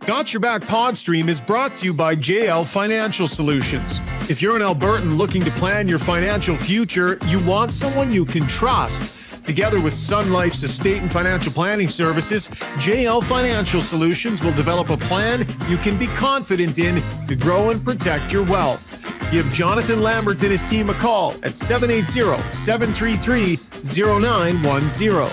Got Your Back Podstream is brought to you by JL Financial Solutions. If you're an Albertan looking to plan your financial future, you want someone you can trust. Together with Sun Life's estate and financial planning services, JL Financial Solutions will develop a plan you can be confident in to grow and protect your wealth. Give Jonathan Lambert and his team a call at 780-733-0910.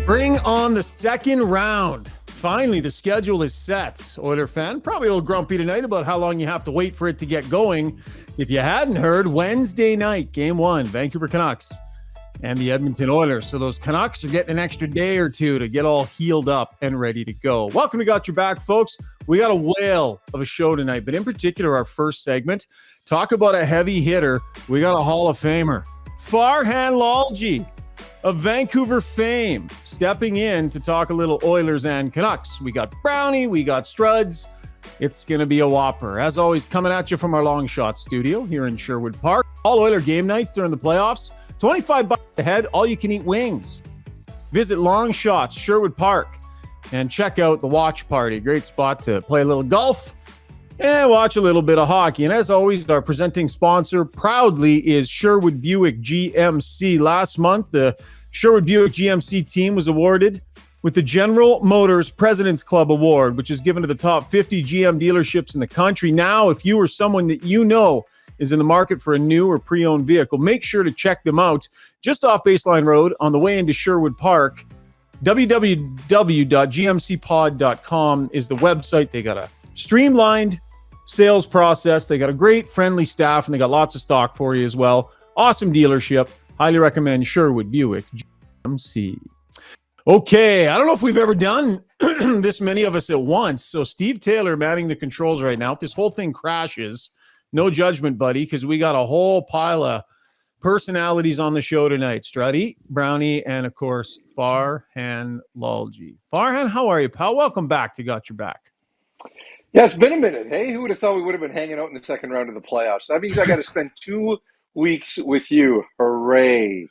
Bring on the second round. Finally, the schedule is set. Oiler fan, probably a little grumpy tonight about how long you have to wait for it to get going. If you hadn't heard, Wednesday night, Game 1, Vancouver Canucks and the Edmonton Oilers. So those Canucks are getting an extra day or two to get all healed up and ready to go. Welcome to Got Your Back, folks. We got a whale of a show tonight, but in particular, our first segment, talk about a heavy hitter. We got a Hall of Famer, Farhan Lalji of Vancouver fame, stepping in to talk a little Oilers and Canucks. We got Brownie, we got Struds. It's going to be a whopper. As always, coming at you from our long shot studio here in Sherwood Park. All Oiler game nights during the playoffs. $25 a head, all you can eat wings. Visit Long Shots, Sherwood Park, and check out the watch party. Great spot to play a little golf and watch a little bit of hockey. And as always, our presenting sponsor proudly is Sherwood Buick GMC. Last month, the Sherwood Buick GMC team was awarded with the General Motors President's Club Award, which is given to the top 50 GM dealerships in the country. Now, if you or someone that you know is in the market for a new or pre-owned vehicle, make sure to check them out just off Baseline Road on the way into Sherwood Park. www.gmcpod.com is the website. They got a streamlined sales process. They got a great, friendly staff, and they got lots of stock for you as well. Awesome dealership. Highly recommend Sherwood Buick GMC. Okay, I don't know if we've ever done this many of us at once. So Steve Taylor manning the controls right now. If this whole thing crashes, no judgment, buddy, because we got a whole pile of personalities on the show tonight. Struddy, Brownie, and of course, Farhan Lalji. Farhan, how are you, pal? Welcome back to Got Your Back. Yeah, it's been a minute. Hey, who would have thought we would have been hanging out in the second round of the playoffs? That means I got to spend 2 weeks with you. Hooray.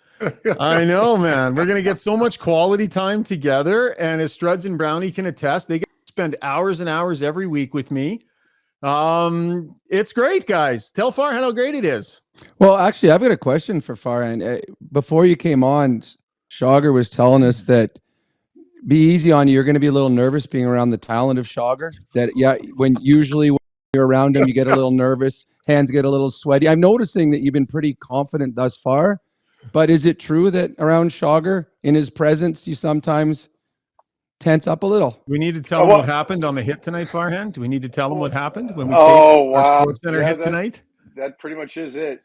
I know, man. We're going to get so much quality time together. And as Struds and Brownie can attest, they get to spend hours and hours every week with me. It's great, guys. Tell Farhan how great it is. Well, actually, I've got a question for Farhan. Before you came on, Schauger was telling us that be easy on you. You're going to be a little nervous being around the talent of Schauger. That, yeah, when you're around him, you get a little nervous, hands get a little sweaty. I'm noticing that you've been pretty confident thus far. But is it true that around Schauger, in his presence, you sometimes tense up a little? We need to tell him what happened on the hit tonight, Farhan. Do we need to tell him what happened when we our Sports Center hit tonight? That pretty much is it.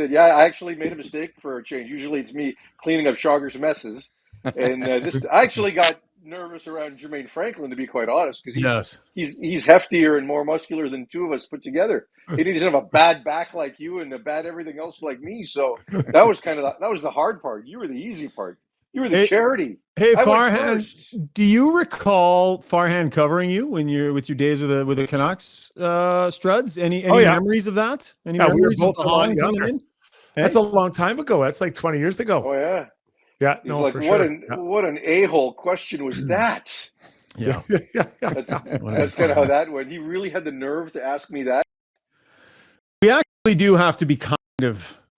Yeah, I actually made a mistake for a change. Usually it's me cleaning up Schauger's messes. And I actually got nervous around Jermaine Franklin, to be quite honest, because he's heftier and more muscular than two of us put together. He doesn't have a bad back like you and a bad everything else like me. So that was the hard part. You were the easy part. You were the charity. Hey, Farhan, do you recall Farhan covering you when you're with your days with the Canucks, Struds? Any memories of that? Any memories we were both of a lot younger. Hey? That's a long time ago. That's like 20 years ago. Oh yeah. Yeah, He's like, for sure. What an a-hole question was that? Yeah. That's kind of how that went. He really had the nerve to ask me that. We actually do have to be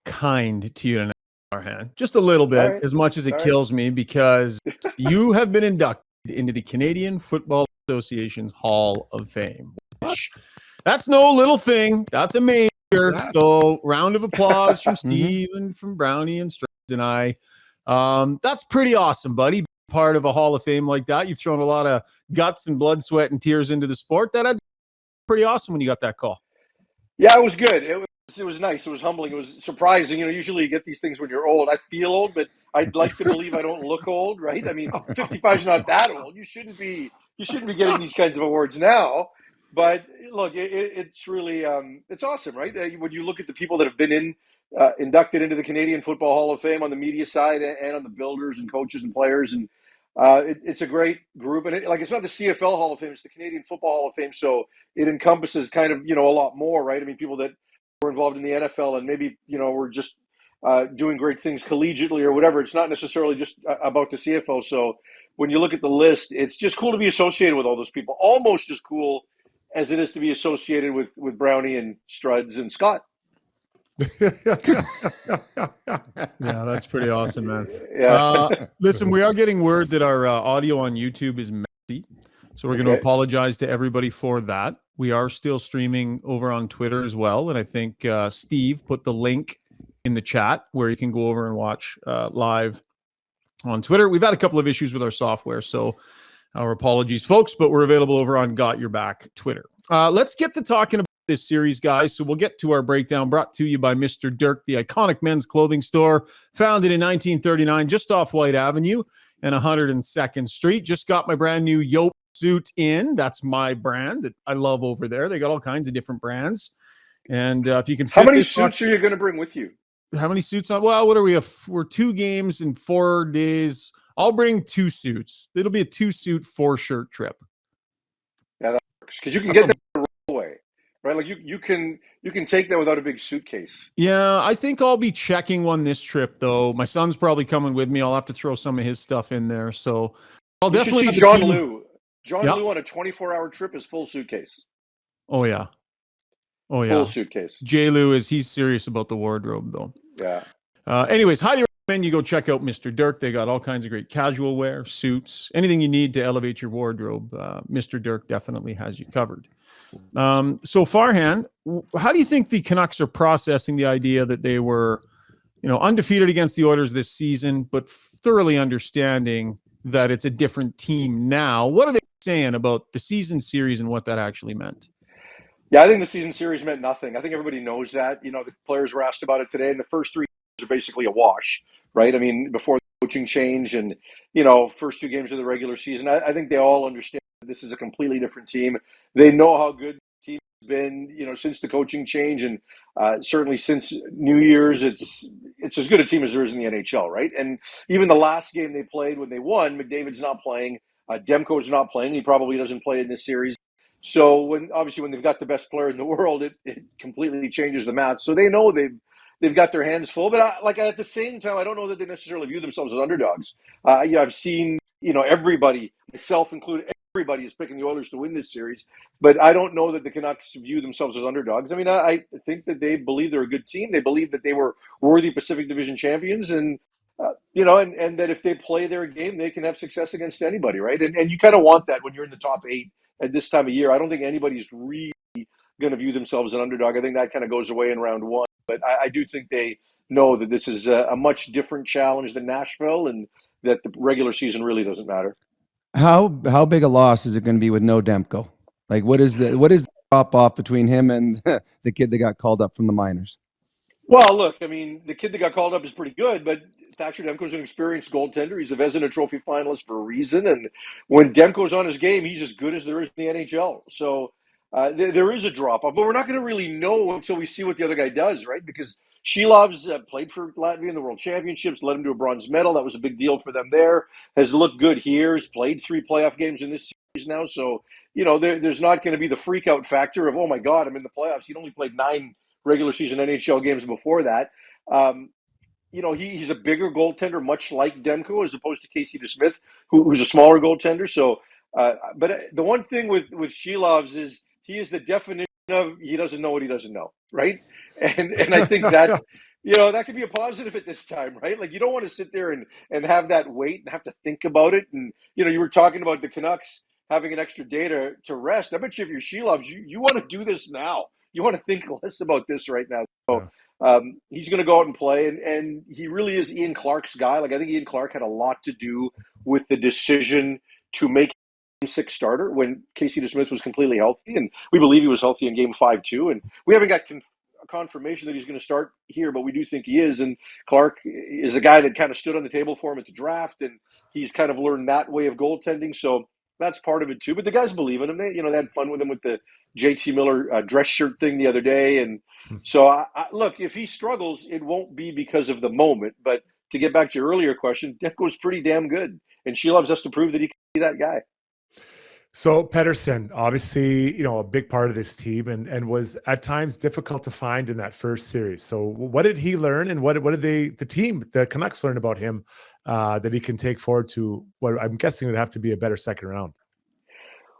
kind to you tonight, Farhan. Just a little bit, right. As much as it kills me, because you have been inducted into the Canadian Football Association's Hall of Fame. That's no little thing. That's a major. So round of applause from Steve and from Brownie and Struds and I. That's pretty awesome, buddy. Part of a Hall of Fame like that. You've thrown a lot of guts and blood, sweat, and tears into the sport. That pretty awesome when you got that call. Yeah, it was good. It was nice. It was humbling. It was surprising. Usually you get these things when you're old. I feel old, but I'd like to believe I don't look old, right? I mean, 55 is not that old. You shouldn't be getting these kinds of awards now. But look, it's really it's awesome, right? When you look at the people that have been inducted into the Canadian Football Hall of Fame on the media side and on the builders and coaches and players, and It's a great group, and it's not the CFL Hall of Fame; it's the Canadian Football Hall of Fame. So it encompasses kind of a lot more, right? I mean, people that were involved in the NFL and maybe were just doing great things collegiately or whatever. It's not necessarily just about the CFL. So when you look at the list, it's just cool to be associated with all those people. Almost as cool as it is to be associated with Brownie and Struds and Scott. Yeah, that's pretty awesome, man. Yeah. Listen, we are getting word that our audio on YouTube is messy, so we're going to apologize to everybody for that. We are still streaming over on Twitter as well, and I think Steve put the link in the chat where you can go over and watch live on Twitter. We've had a couple of issues with our software, so our apologies, folks, but we're available over on Got Your Back Twitter. Let's get to talking about this series, guys. So we'll get to our breakdown, brought to you by Mr. Dirk, the iconic men's clothing store, founded in 1939, just off White Avenue and 102nd Street. Just got my brand new Yope suit in. That's my brand that I love over there. They got all kinds of different brands. And if you can fit how many suits are you going to bring with you? How many suits on? Well, what are we? We're 2 games in 4 days. I'll bring 2 suits. It'll be a 2-suit, 4-shirt trip. Yeah, that works because you can get that the roll away, right? Like you can take that without a big suitcase. Yeah, I think I'll be checking one this trip though. My son's probably coming with me. I'll have to throw some of his stuff in there. So I'll definitely see John Liu. Liu on a 24-hour trip is full suitcase. Oh yeah. Full suitcase. J. Lou he's serious about the wardrobe though. Yeah. Anyways, highly recommend you go check out Mr. Dirk. They got all kinds of great casual wear, suits, anything you need to elevate your wardrobe. Mr. Dirk definitely has you covered. So Farhan, how do you think the Canucks are processing the idea that they were, undefeated against the Oilers this season, but thoroughly understanding that it's a different team now? What are they saying about the season series and what that actually meant? Yeah, I think the season series meant nothing. I think everybody knows that. The players were asked about it today, and the first 3 games are basically a wash, right? I mean, before the coaching change and, first 2 games of the regular season, I think they all understand that this is a completely different team. They know how good the team has been, since the coaching change, and certainly since New Year's, it's as good a team as there is in the NHL, right? And even the last game they played when they won, McDavid's not playing, Demko's not playing. He probably doesn't play in this series. So when they've got the best player in the world, it completely changes the math. So they know they've got their hands full. But at the same time, I don't know that they necessarily view themselves as underdogs. I've seen everybody, myself included, everybody is picking the Oilers to win this series. But I don't know that the Canucks view themselves as underdogs. I mean, I think that they believe they're a good team. They believe that they were worthy Pacific Division champions, and and that if they play their game, they can have success against anybody, right? And you kind of want that when you're in the top 8. At this time of year, I don't think anybody's really going to view themselves as an underdog. I think that kind of goes away in round 1. But I do think they know that this is a much different challenge than Nashville, and that the regular season really doesn't matter. How big a loss is it going to be with no Demko? Like, what is the drop off between him and the kid that got called up from the minors? Well, look, I mean, the kid that got called up is pretty good, but Thatcher Demko's an experienced goaltender. He's a Vezina Trophy finalist for a reason. And when Demko's on his game, he's as good as there is in the NHL. So there is a drop-off. But we're not going to really know until we see what the other guy does, right? Because Shilov's played for Latvia in the World Championships, led him to a bronze medal. That was a big deal for them there. Has looked good here. Has played 3 playoff games in this series now. So, there's not going to be the freak-out factor of, oh, my God, I'm in the playoffs. He'd only played 9 regular season NHL games before that. He's a bigger goaltender, much like Demko, as opposed to Casey DeSmith, who's a smaller goaltender. So, but the one thing with Shilovs is he is the definition of he doesn't know what he doesn't know, right? And I think that that could be a positive at this time, right? Like you don't want to sit there and have that weight and have to think about it. And you were talking about the Canucks having an extra day to rest. I bet you if you're Shilovs, you want to do this now. You want to think less about this right now. So he's going to go out and play, and he really is Ian Clark's guy. Like I think Ian Clark had a lot to do with the decision to make him 6 starter when Casey DeSmith was completely healthy, and we believe he was healthy in Game 5 too. And we haven't got confirmation that he's going to start here, but we do think he is. And Clark is a guy that kind of stood on the table for him at the draft, and he's kind of learned that way of goaltending. So that's part of it too. But the guys believe in him. They had fun with him with the JT Miller dress shirt thing the other day. And so, look, if he struggles, it won't be because of the moment. But to get back to your earlier question, Demko's pretty damn good. and she loves us to prove that he can be that guy. So Pettersson, obviously, a big part of this team and was at times difficult to find in that first series. So what did he learn, and what did the Canucks learn about him that he can take forward to what I'm guessing would have to be a better second round?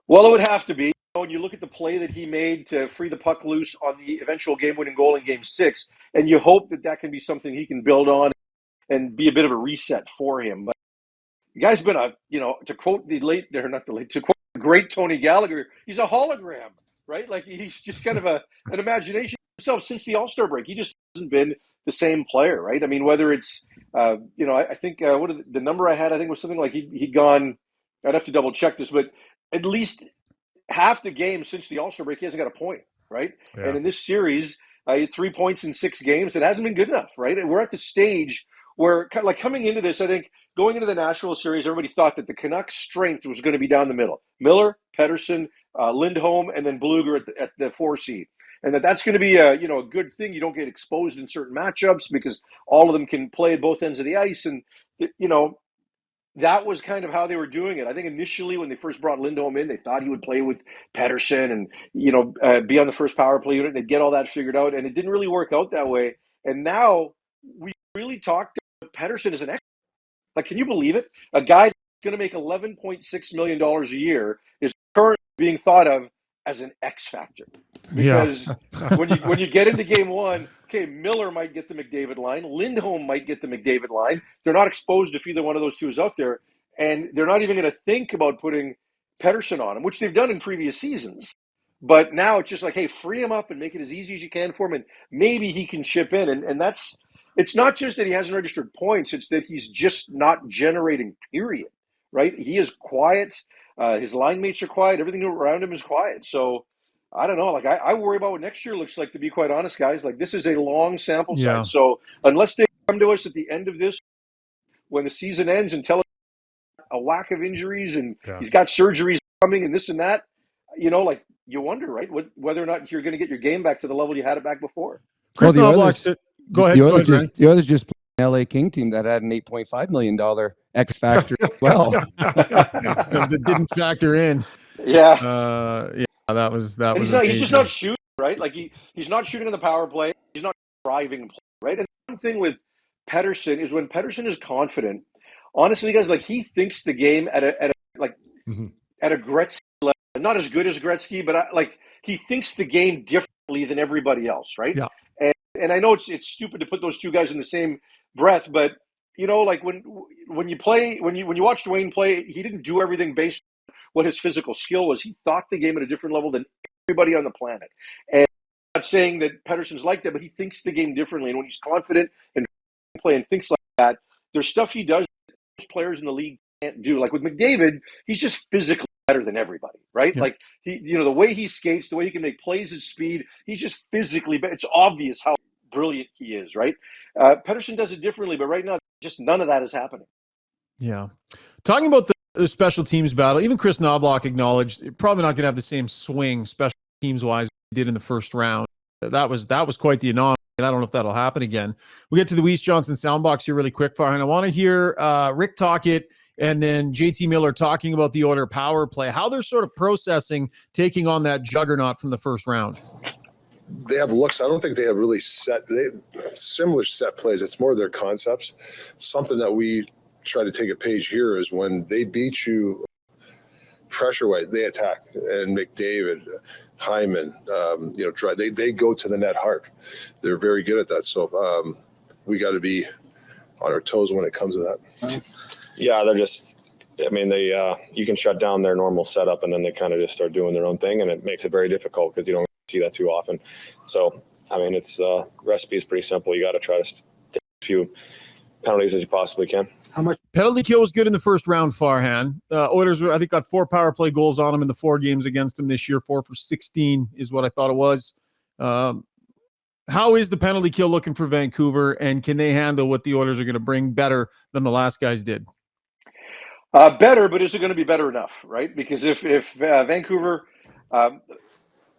Well, it would have to be. When you look at the play that he made to free the puck loose on the eventual game-winning goal in Game 6, and you hope that can be something he can build on and be a bit of a reset for him. But the guy's been to quote to quote the great Tony Gallagher, he's a hologram, right? Like, he's just kind of an imagination himself since the All-Star break. He just hasn't been the same player, right? I mean, whether it's, I think the number I had, I think was something like he'd gone, I'd have to double check this, but at least half the game since the All-Star break, he hasn't got a point, right? Yeah. And in this series, he had 3 points in 6 games. It hasn't been good enough, right? And we're at the stage where, like, coming into this, I think going into the Nashville series, everybody thought that the Canucks' strength was going to be down the middle. Miller, Pettersson, Lindholm, and then Bluger at the 4 seed. And that's going to be a good thing. You don't get exposed in certain matchups because all of them can play at both ends of the ice. And, that was kind of how they were doing it. I think initially when they first brought Lindholm in, they thought he would play with Pettersson and, be on the first power play unit and they'd get all that figured out. And it didn't really work out that way. And now we really talked about Pettersson as an expert. Like, can you believe it? A guy that's going to make $11.6 million a year is currently being thought of as an X factor. Because when you get into Game 1, okay, Miller might get the McDavid line. Lindholm might get the McDavid line. They're not exposed if either one of those two is out there. And they're not even going to think about putting Pettersson on him, which they've done in previous seasons. But now it's just like, hey, free him up and make it as easy as you can for him, and maybe he can chip in. And that's – it's not just that he hasn't registered points. It's that he's just not generating, period, right? He is quiet. His line mates are quiet. Everything around him is quiet. So – I don't know. Like, I worry about what next year looks like, to be quite honest, guys. Like, this is a long sample size. Yeah. So unless they come to us at the end of this, when the season ends, and tell us a whack of injuries and he's got surgeries coming and this and that, you wonder, right, whether or not you're going to get your game back to the level you had it back before. Chris Knobloch said, go ahead. The others just played an LA King team that had an $8.5 million X factor as well. That didn't factor in. Yeah. That was he's just not shooting, right? Like, he's not shooting on the power play. He's not driving play, right? And one thing with Pettersson is when Pettersson is confident, honestly, guys, like, he thinks the game at a Gretzky level. Not as good as Gretzky, but he thinks the game differently than everybody else, right? Yeah. And I know it's stupid to put those two guys in the same breath, but like when you watch Dwayne play, he didn't do everything based what his physical skill was. He thought the game at a different level than everybody on the planet. And I'm not saying that Pettersson's like that, but he thinks the game differently. And when he's confident and play and thinks like that, there's stuff he does that most players in the league can't do. Like with McDavid, he's just physically better than everybody, right? Yeah. Like, the way he skates, the way he can make plays at speed, he's just physically better. It's obvious how brilliant he is, right? Pettersson does it differently, but right now, just none of that is happening. Yeah. Talking about the special teams battle, even Chris Knobloch acknowledged probably not going to have the same swing special teams wise he did in the first round. That was quite the anomaly, and I don't know if that'll happen again. We get to the Weiss Johnson soundbox here really quick, Farhan. I want to hear Rick talk it, and then JT Miller talking about the Oilers power play, how they're sort of processing taking on that juggernaut from the first round. They have looks. I don't think they have really similar set plays. It's more their concepts. Something that we try to take a page here is when they beat you pressure-wise, they attack. And McDavid, Hyman, they go to the net hard. They're very good at that. So we got to be on our toes when it comes to that. Yeah, they're just. I mean, you can shut down their normal setup, and then they kind of just start doing their own thing, and it makes it very difficult because you don't see that too often. So, I mean, it's recipe is pretty simple. You got to try to take a few penalties as you possibly can. How much penalty kill was good in the first round, Farhan? Oilers, I think, got 4 power play goals on them in the 4 games against them this year. 4 for 16 is what I thought it was. How is the penalty kill looking for Vancouver, and can they handle what the Oilers are going to bring better than the last guys did? Better, but is it going to be better enough, right? Because if Vancouver, is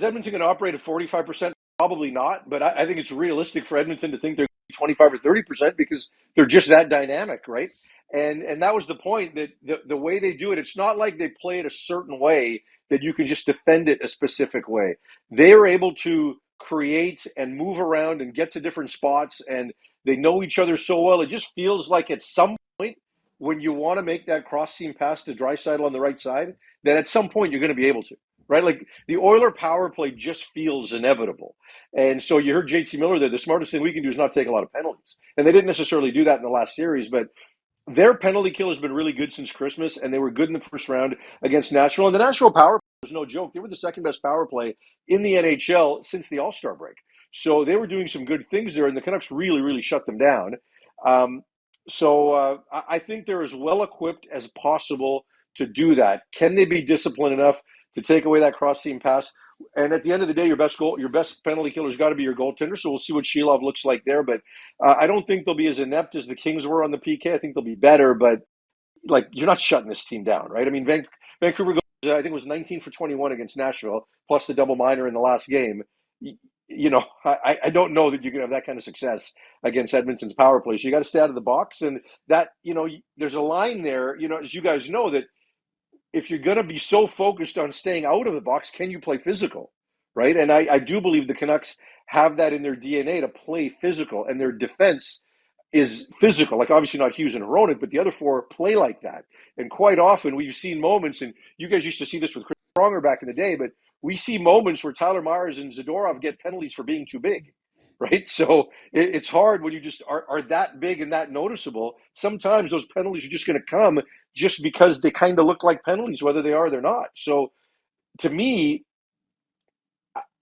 Edmonton going to operate at 45%? Probably not, but I think it's realistic for Edmonton to think they're 25 or 30% because they're just that dynamic, right? And that was the point, that the way they do it, it's not like they play it a certain way that you can just defend it a specific way. They are able to create and move around and get to different spots, and they know each other so well. It just feels like at some point when you want to make that cross seam pass to Draisaitl on the right side, that at some point you're going to be able to, right? Like the Oiler power play just feels inevitable. And so you heard JT Miller there. The smartest thing we can do is not take a lot of penalties. And they didn't necessarily do that in the last series, but their penalty kill has been really good since Christmas, and they were good in the first round against Nashville. And the Nashville power play was no joke. They were the second best power play in the NHL since the All-Star break. So they were doing some good things there, and the Canucks really, really shut them down. I think they're as well equipped as possible to do that. Can they be disciplined enough to take away that cross-seam pass? And at the end of the day, your best penalty killer's got to be your goaltender. So we'll see what Sheilov looks like there. But I don't think they'll be as inept as the Kings were on the PK. I think they'll be better. But like, you're not shutting this team down, right? I mean, Vancouver goes, I think it was 19 for 21 against Nashville, plus the double minor in the last game. I don't know that you can have that kind of success against Edmonton's power play. So you got to stay out of the box, and that, there's a line there, as you guys know, that if you're going to be so focused on staying out of the box, can you play physical, right? And I do believe the Canucks have that in their DNA to play physical, and their defense is physical. Like, obviously not Hughes and Hronek, but the other four play like that. And quite often we've seen moments, and you guys used to see this with Chris Pronger back in the day, but we see moments where Tyler Myers and Zadorov get penalties for being too big, right? So it's hard when you just are that big and that noticeable. Sometimes those penalties are just going to come just because they kind of look like penalties, whether they are or they're not. So to me,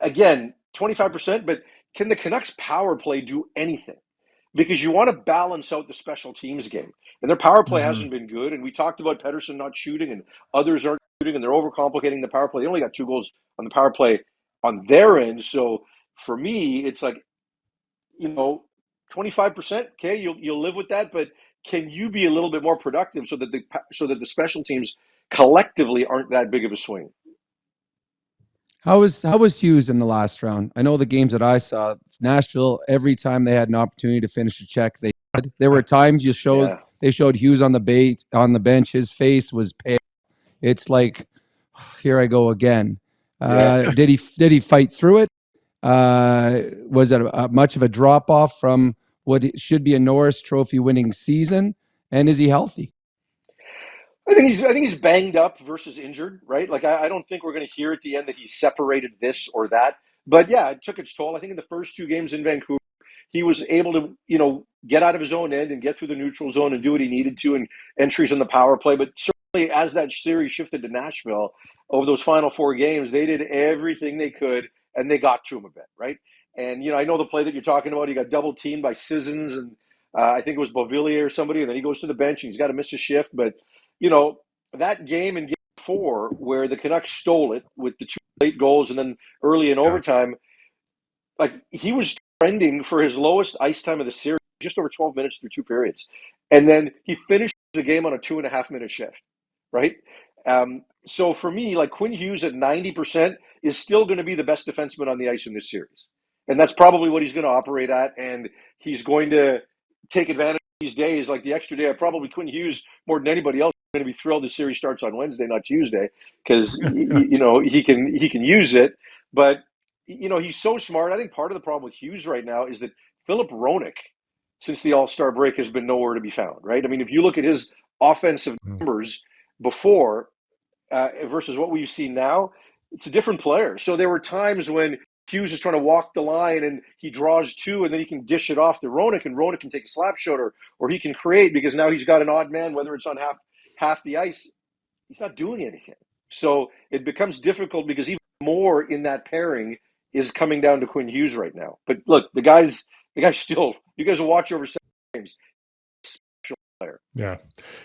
again, 25%, but can the Canucks power play do anything? Because you want to balance out the special teams game. And their power play hasn't been good. And we talked about Pettersson not shooting and others aren't shooting, and they're overcomplicating the power play. They only got 2 goals on the power play on their end. So for me, it's like, 25%, okay, you'll live with that, but can you be a little bit more productive so that the special teams collectively aren't that big of a swing? How was Hughes in the last round? I know the games that I saw, Nashville, every time they had an opportunity to finish a check, they had. There were times they showed Hughes on the bench. His face was pale. It's like, here I go again. Did he fight through it? Was it much of a drop off from what should be a Norris Trophy winning season? And is he healthy? I think he's banged up versus injured, right? Like, I don't think we're going to hear at the end that he separated this or that. But yeah, it took its toll. I think in the first 2 games in Vancouver, he was able to, get out of his own end and get through the neutral zone and do what he needed to, and entries on the power play. But certainly as that series shifted to Nashville over those final 4 games, they did everything they could, and they got to him a bit, right? And, I know the play that you're talking about. He got double teamed by Sissons, and I think it was Beauvillier or somebody, and then he goes to the bench and he's got to miss a shift. But that game in Game 4 where the Canucks stole it with the 2 late goals and then early in overtime, like, he was trending for his lowest ice time of the series, just over 12 minutes through 2 periods. And then he finished the game on a 2.5-minute shift, right? So for me, like, Quinn Hughes at 90% is still going to be the best defenseman on the ice in this series. And that's probably what he's going to operate at. And he's going to take advantage of these days. Like the extra day, Quinn Hughes, more than anybody else, is going to be thrilled the series starts on Wednesday, not Tuesday, because, he can use it. But, he's so smart. I think part of the problem with Hughes right now is that Philip Hronek, since the All-Star break, has been nowhere to be found, right? I mean, if you look at his offensive numbers before versus what we've seen now, it's a different player. So there were times when Hughes is trying to walk the line and he draws 2 and then he can dish it off to Hronek, and Hronek can take a slap shot or he can create, because now he's got an odd man, whether it's on half the ice. He's not doing anything. So it becomes difficult because even more in that pairing is coming down to Quinn Hughes right now. But look, the guy's still, you guys will watch over 7 games. Special player. Yeah.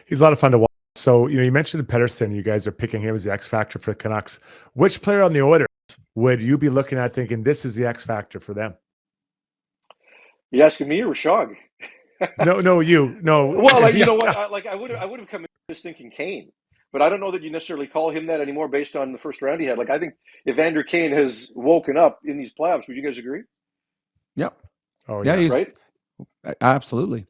He's a lot of fun to watch. So, you mentioned Pettersson. You guys are picking him as the X factor for the Canucks. Which player on the Oilers would you be looking at thinking this is the X factor for them? You asking me or Rishaug? No, you. No. Well, you know what? I would have come in just thinking Kane, but I don't know that you necessarily call him that anymore based on the first round he had. Like, I think Evander Kane has woken up in these playoffs. Would you guys agree? Yep. Oh yeah, right. Absolutely.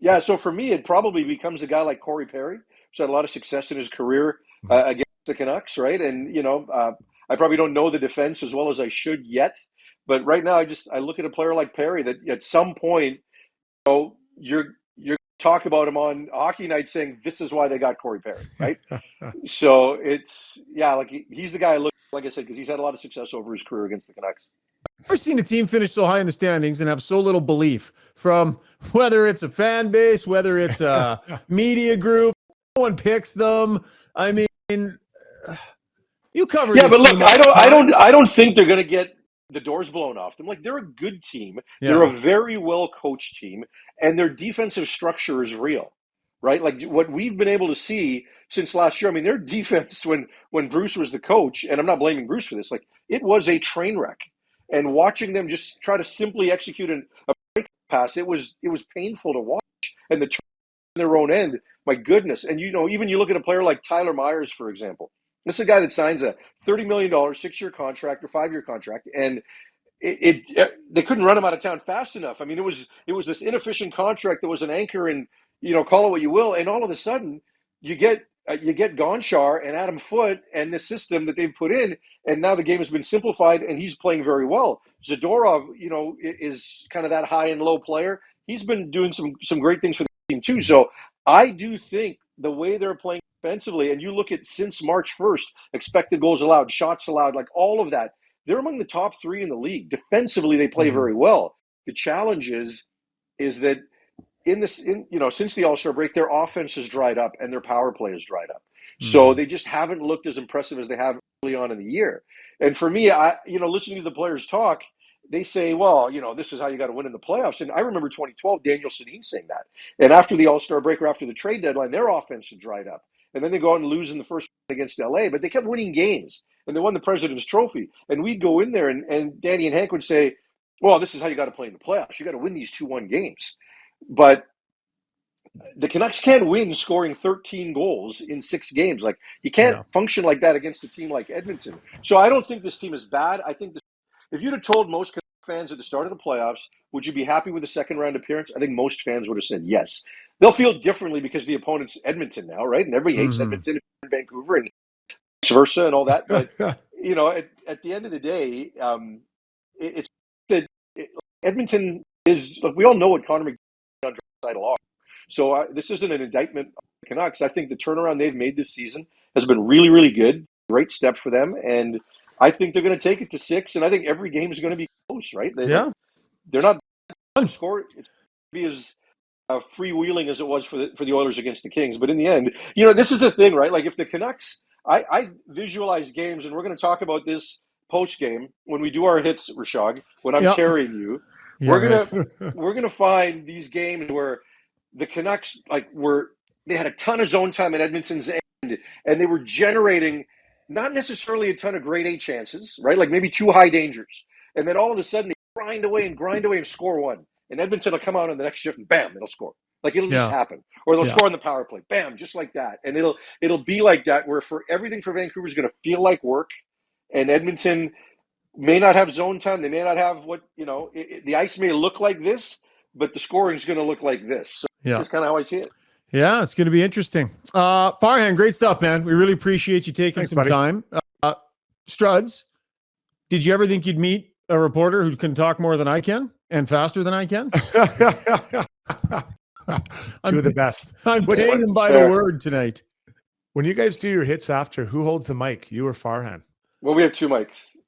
Yeah, so for me, it probably becomes a guy like Corey Perry, who's had a lot of success in his career against the Canucks, right? And, I probably don't know the defense as well as I should yet. But right now, I look at a player like Perry that at some point, you're talk about him on hockey night saying this is why they got Corey Perry, right? So he's the guy I look, like I said, because he's had a lot of success over his career against the Canucks. I've never seen a team finish so high in the standings and have so little belief from whether it's a fan base, whether it's a media group. No one picks them. I mean, you cover. Yeah, but look, I don't think they're going to get the doors blown off them. Like, they're a good team. Yeah. They're a very well coached team, and their defensive structure is real, right? Like what we've been able to see since last year. I mean, their defense when Bruce was the coach, and I'm not blaming Bruce for this, like it was a train wreck. And watching them just try to simply execute a break pass, it was painful to watch. And the turn on their own end, my goodness. And even you look at a player like Tyler Myers, for example. This is a guy that signs a $30 million 6-year contract or 5-year contract, and they couldn't run him out of town fast enough. I mean, it was this inefficient contract that was an anchor, and call it what you will. And all of a sudden, you get Gonchar and Adam Foote and the system that they've put in, and now the game has been simplified, and he's playing very well. Zadorov, is kind of that high and low player. He's been doing some great things for the team too. So I do think the way they're playing defensively, and you look at since March 1st, expected goals allowed, shots allowed, like all of that, they're among the top 3 in the league. Defensively, they play very well. The challenge is that since the All-Star break, their offense has dried up and their power play has dried up. So they just haven't looked as impressive as they have early on in the year. And for me, listening to the players talk, they say, well, this is how you got to win in the playoffs. And I remember 2012, Daniel Sedin saying that. And after the All-Star break or after the trade deadline, their offense had dried up. And then they go out and lose in the first round against LA, but they kept winning games. And they won the President's Trophy. And we'd go in there and Danny and Hank would say, well, this is how you got to play in the playoffs. You got to win these 2-1 games. But the Canucks can't win scoring 13 goals in 6 games. Like, you can't function like that against a team like Edmonton. So I don't think this team is bad. I think if you'd have told most Canucks fans at the start of the playoffs, would you be happy with the second round appearance? I think most fans would have said yes. They'll feel differently because the opponent's Edmonton now, right? And everybody hates Edmonton and Vancouver and vice versa and all that. But, at the end of the day, it's that Edmonton is, like, we all know what Connor McDavid on Draisaitl are. So this isn't an indictment of the Canucks. I think the turnaround they've made this season has been really, really good. Great step for them. And I think they're going to take it to 6. And I think every game is going to be close, right? They're not score. It's going to be as freewheeling as it was for the Oilers against the Kings. But in the end, this is the thing, right? Like, if the Canucks, I visualize games, and we're going to talk about this post-game when we do our hits, Rishaug, when I'm carrying you. We're gonna find these games where the Canucks they had a ton of zone time at Edmonton's end, and they were generating not necessarily a ton of grade A chances, right? Like maybe 2 high dangers, and then all of a sudden they grind away and score 1, and Edmonton will come out on the next shift and bam, it'll score. Like, it'll just happen, or they'll score on the power play, bam, just like that, and it'll be like that. Where for everything for Vancouver is going to feel like work, and Edmonton may not have zone time. They may not have the ice may look like this, but the scoring is going to look like this. So that's kind of how I see it. Yeah, it's going to be interesting. Farhan, great stuff, man. We really appreciate you taking some time. Struds, did you ever think you'd meet a reporter who can talk more than I can and faster than I can? Two of the best. I'm paying them by the word tonight. When you guys do your hits after, who holds the mic? You or Farhan? Well, we have 2 mics.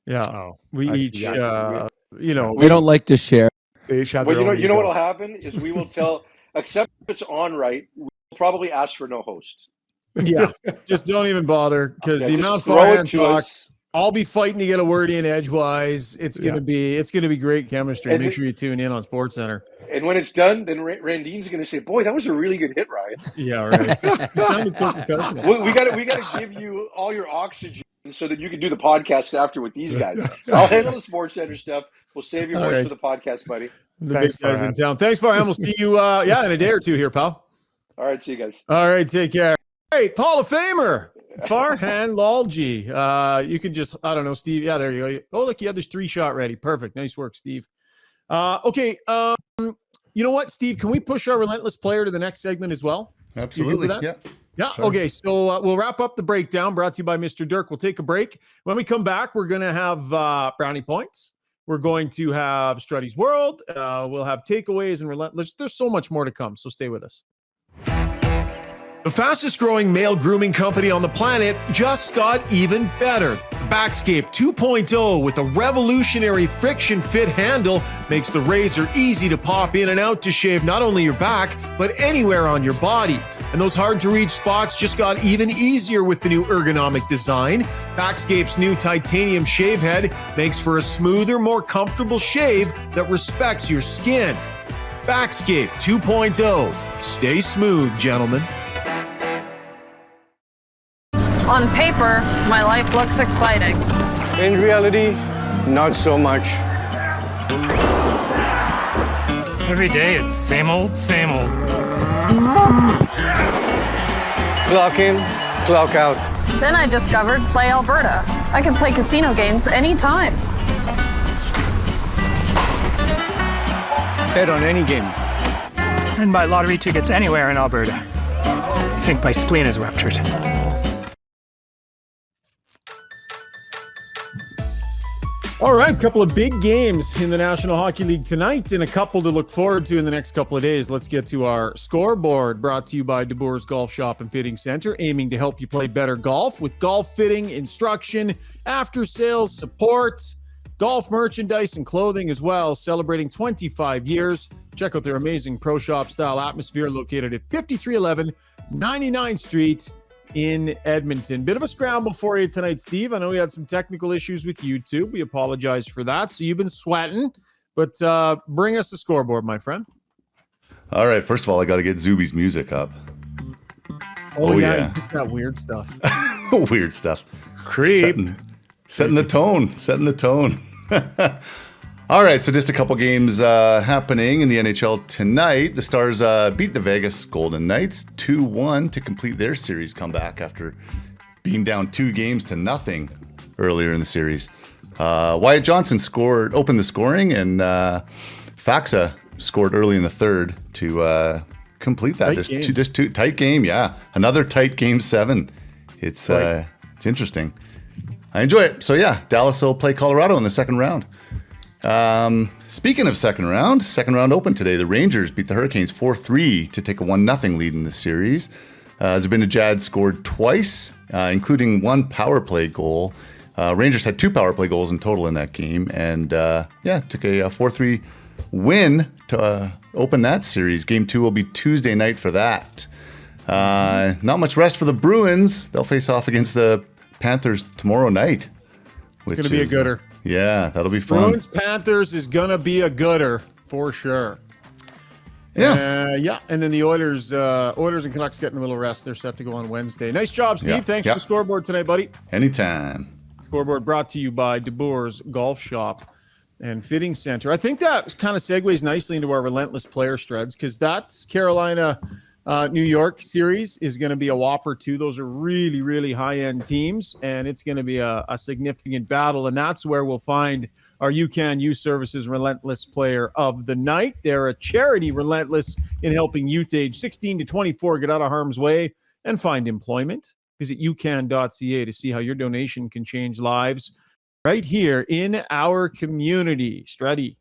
Yeah, we each, we don't like to share. They each have their own ego. What'll happen is we will tell, except if it's on right, we'll probably ask for no host. Yeah, just don't even bother, because the amount Farhan talks, I'll be fighting to get a word in edgewise. It's gonna be great chemistry. And Make sure you tune in on SportsCenter. And when it's done, then Randine's gonna say, "Boy, that was a really good hit, Ryan." Yeah, right. You sounded so professional. We gotta give you all your oxygen so that you can do the podcast after with these guys. I'll handle the SportsCenter stuff. We'll save your voice for the podcast, buddy. The big guys in town. Thanks, Farhan. We'll see you in a day or 2 here, pal. All right, see you guys. All right, take care. Great, Hall of Famer Farhan Lalji. You can just, I don't know, Steve. Yeah, there you go. Oh, look, there's 3 shot ready. Perfect. Nice work, Steve. Okay. You know what, Steve? Can we push our Relentless player to the next segment as well? Absolutely. Yeah. Yeah. Sure. Okay. So we'll wrap up the breakdown brought to you by Mr. Dirk. We'll take a break. When we come back, we're going to have Brownie Points. We're going to have Struddy's World. We'll have takeaways and Relentless. There's so much more to come. So stay with us. The fastest growing male grooming company on the planet just got even better. Backscape 2.0 with a revolutionary friction fit handle makes the razor easy to pop in and out to shave not only your back, but anywhere on your body. And those hard to reach spots just got even easier with the new ergonomic design. Backscape's new titanium shave head makes for a smoother, more comfortable shave that respects your skin. Backscape 2.0. Stay smooth, gentlemen. On paper, my life looks exciting. In reality, not so much. Every day it's same old, same old. Clock in, clock out. Then I discovered Play Alberta. I can play casino games anytime. Bet on any game. And buy lottery tickets anywhere in Alberta. I think my spleen is ruptured. All right, a couple of big games in the National Hockey League tonight and a couple to look forward to in the next couple of days. Let's get to our scoreboard, brought to you by DeBoer's Golf Shop and Fitting Center, aiming to help you play better golf with golf fitting, instruction, after-sales support, golf merchandise and clothing as well, celebrating 25 years. Check out their amazing pro shop style atmosphere located at 5311 99th Street in Edmonton. Bit of a scramble for you tonight, Steve. I know we had some technical issues with YouTube. We apologize for that. So you've been sweating, but bring us the scoreboard, my friend. All right. First of all, I got to get Zuby's music up. Oh yeah. You did that weird stuff. Weird stuff. Creep. Setting the tone. Setting the tone. All right, so just a couple games happening in the NHL tonight. The Stars beat the Vegas Golden Knights 2-1 to complete their series comeback after being down 2-0 earlier in the series. Wyatt Johnson opened the scoring, and Faxa scored early in the third to complete that. Just two tight game, yeah. Another tight game 7. It's interesting. I enjoy it. So yeah, Dallas will play Colorado in the second round. Speaking of second round open today. The Rangers beat the Hurricanes 4-3 to take a 1-0 lead in the series. Zibanejad scored twice, including one power play goal. Rangers had 2 power play goals in total in that game, and took a 4-3 win to open that series. Game 2 will be Tuesday night for that. Not much rest for the Bruins. They'll face off against the Panthers tomorrow night. It's going to be a gooder. Yeah, that'll be fun. Bruins Panthers is going to be a gooder for sure. Yeah. And then the Oilers and Canucks getting a little rest. They're set to go on Wednesday. Nice job, Steve. Yeah. Thanks for the scoreboard tonight, buddy. Anytime. Scoreboard brought to you by DeBoer's Golf Shop and Fitting Center. I think that kind of segues nicely into our Relentless player Struds, because that's Carolina New York series is going to be a whopper too. Those are really, really high-end teams, and it's going to be a significant battle, and that's where we'll find our UCAN Youth Services Relentless Player of the Night. They're a charity relentless in helping youth age 16 to 24 get out of harm's way and find employment. Visit ucan.ca to see how your donation can change lives right here in our community. Struddy.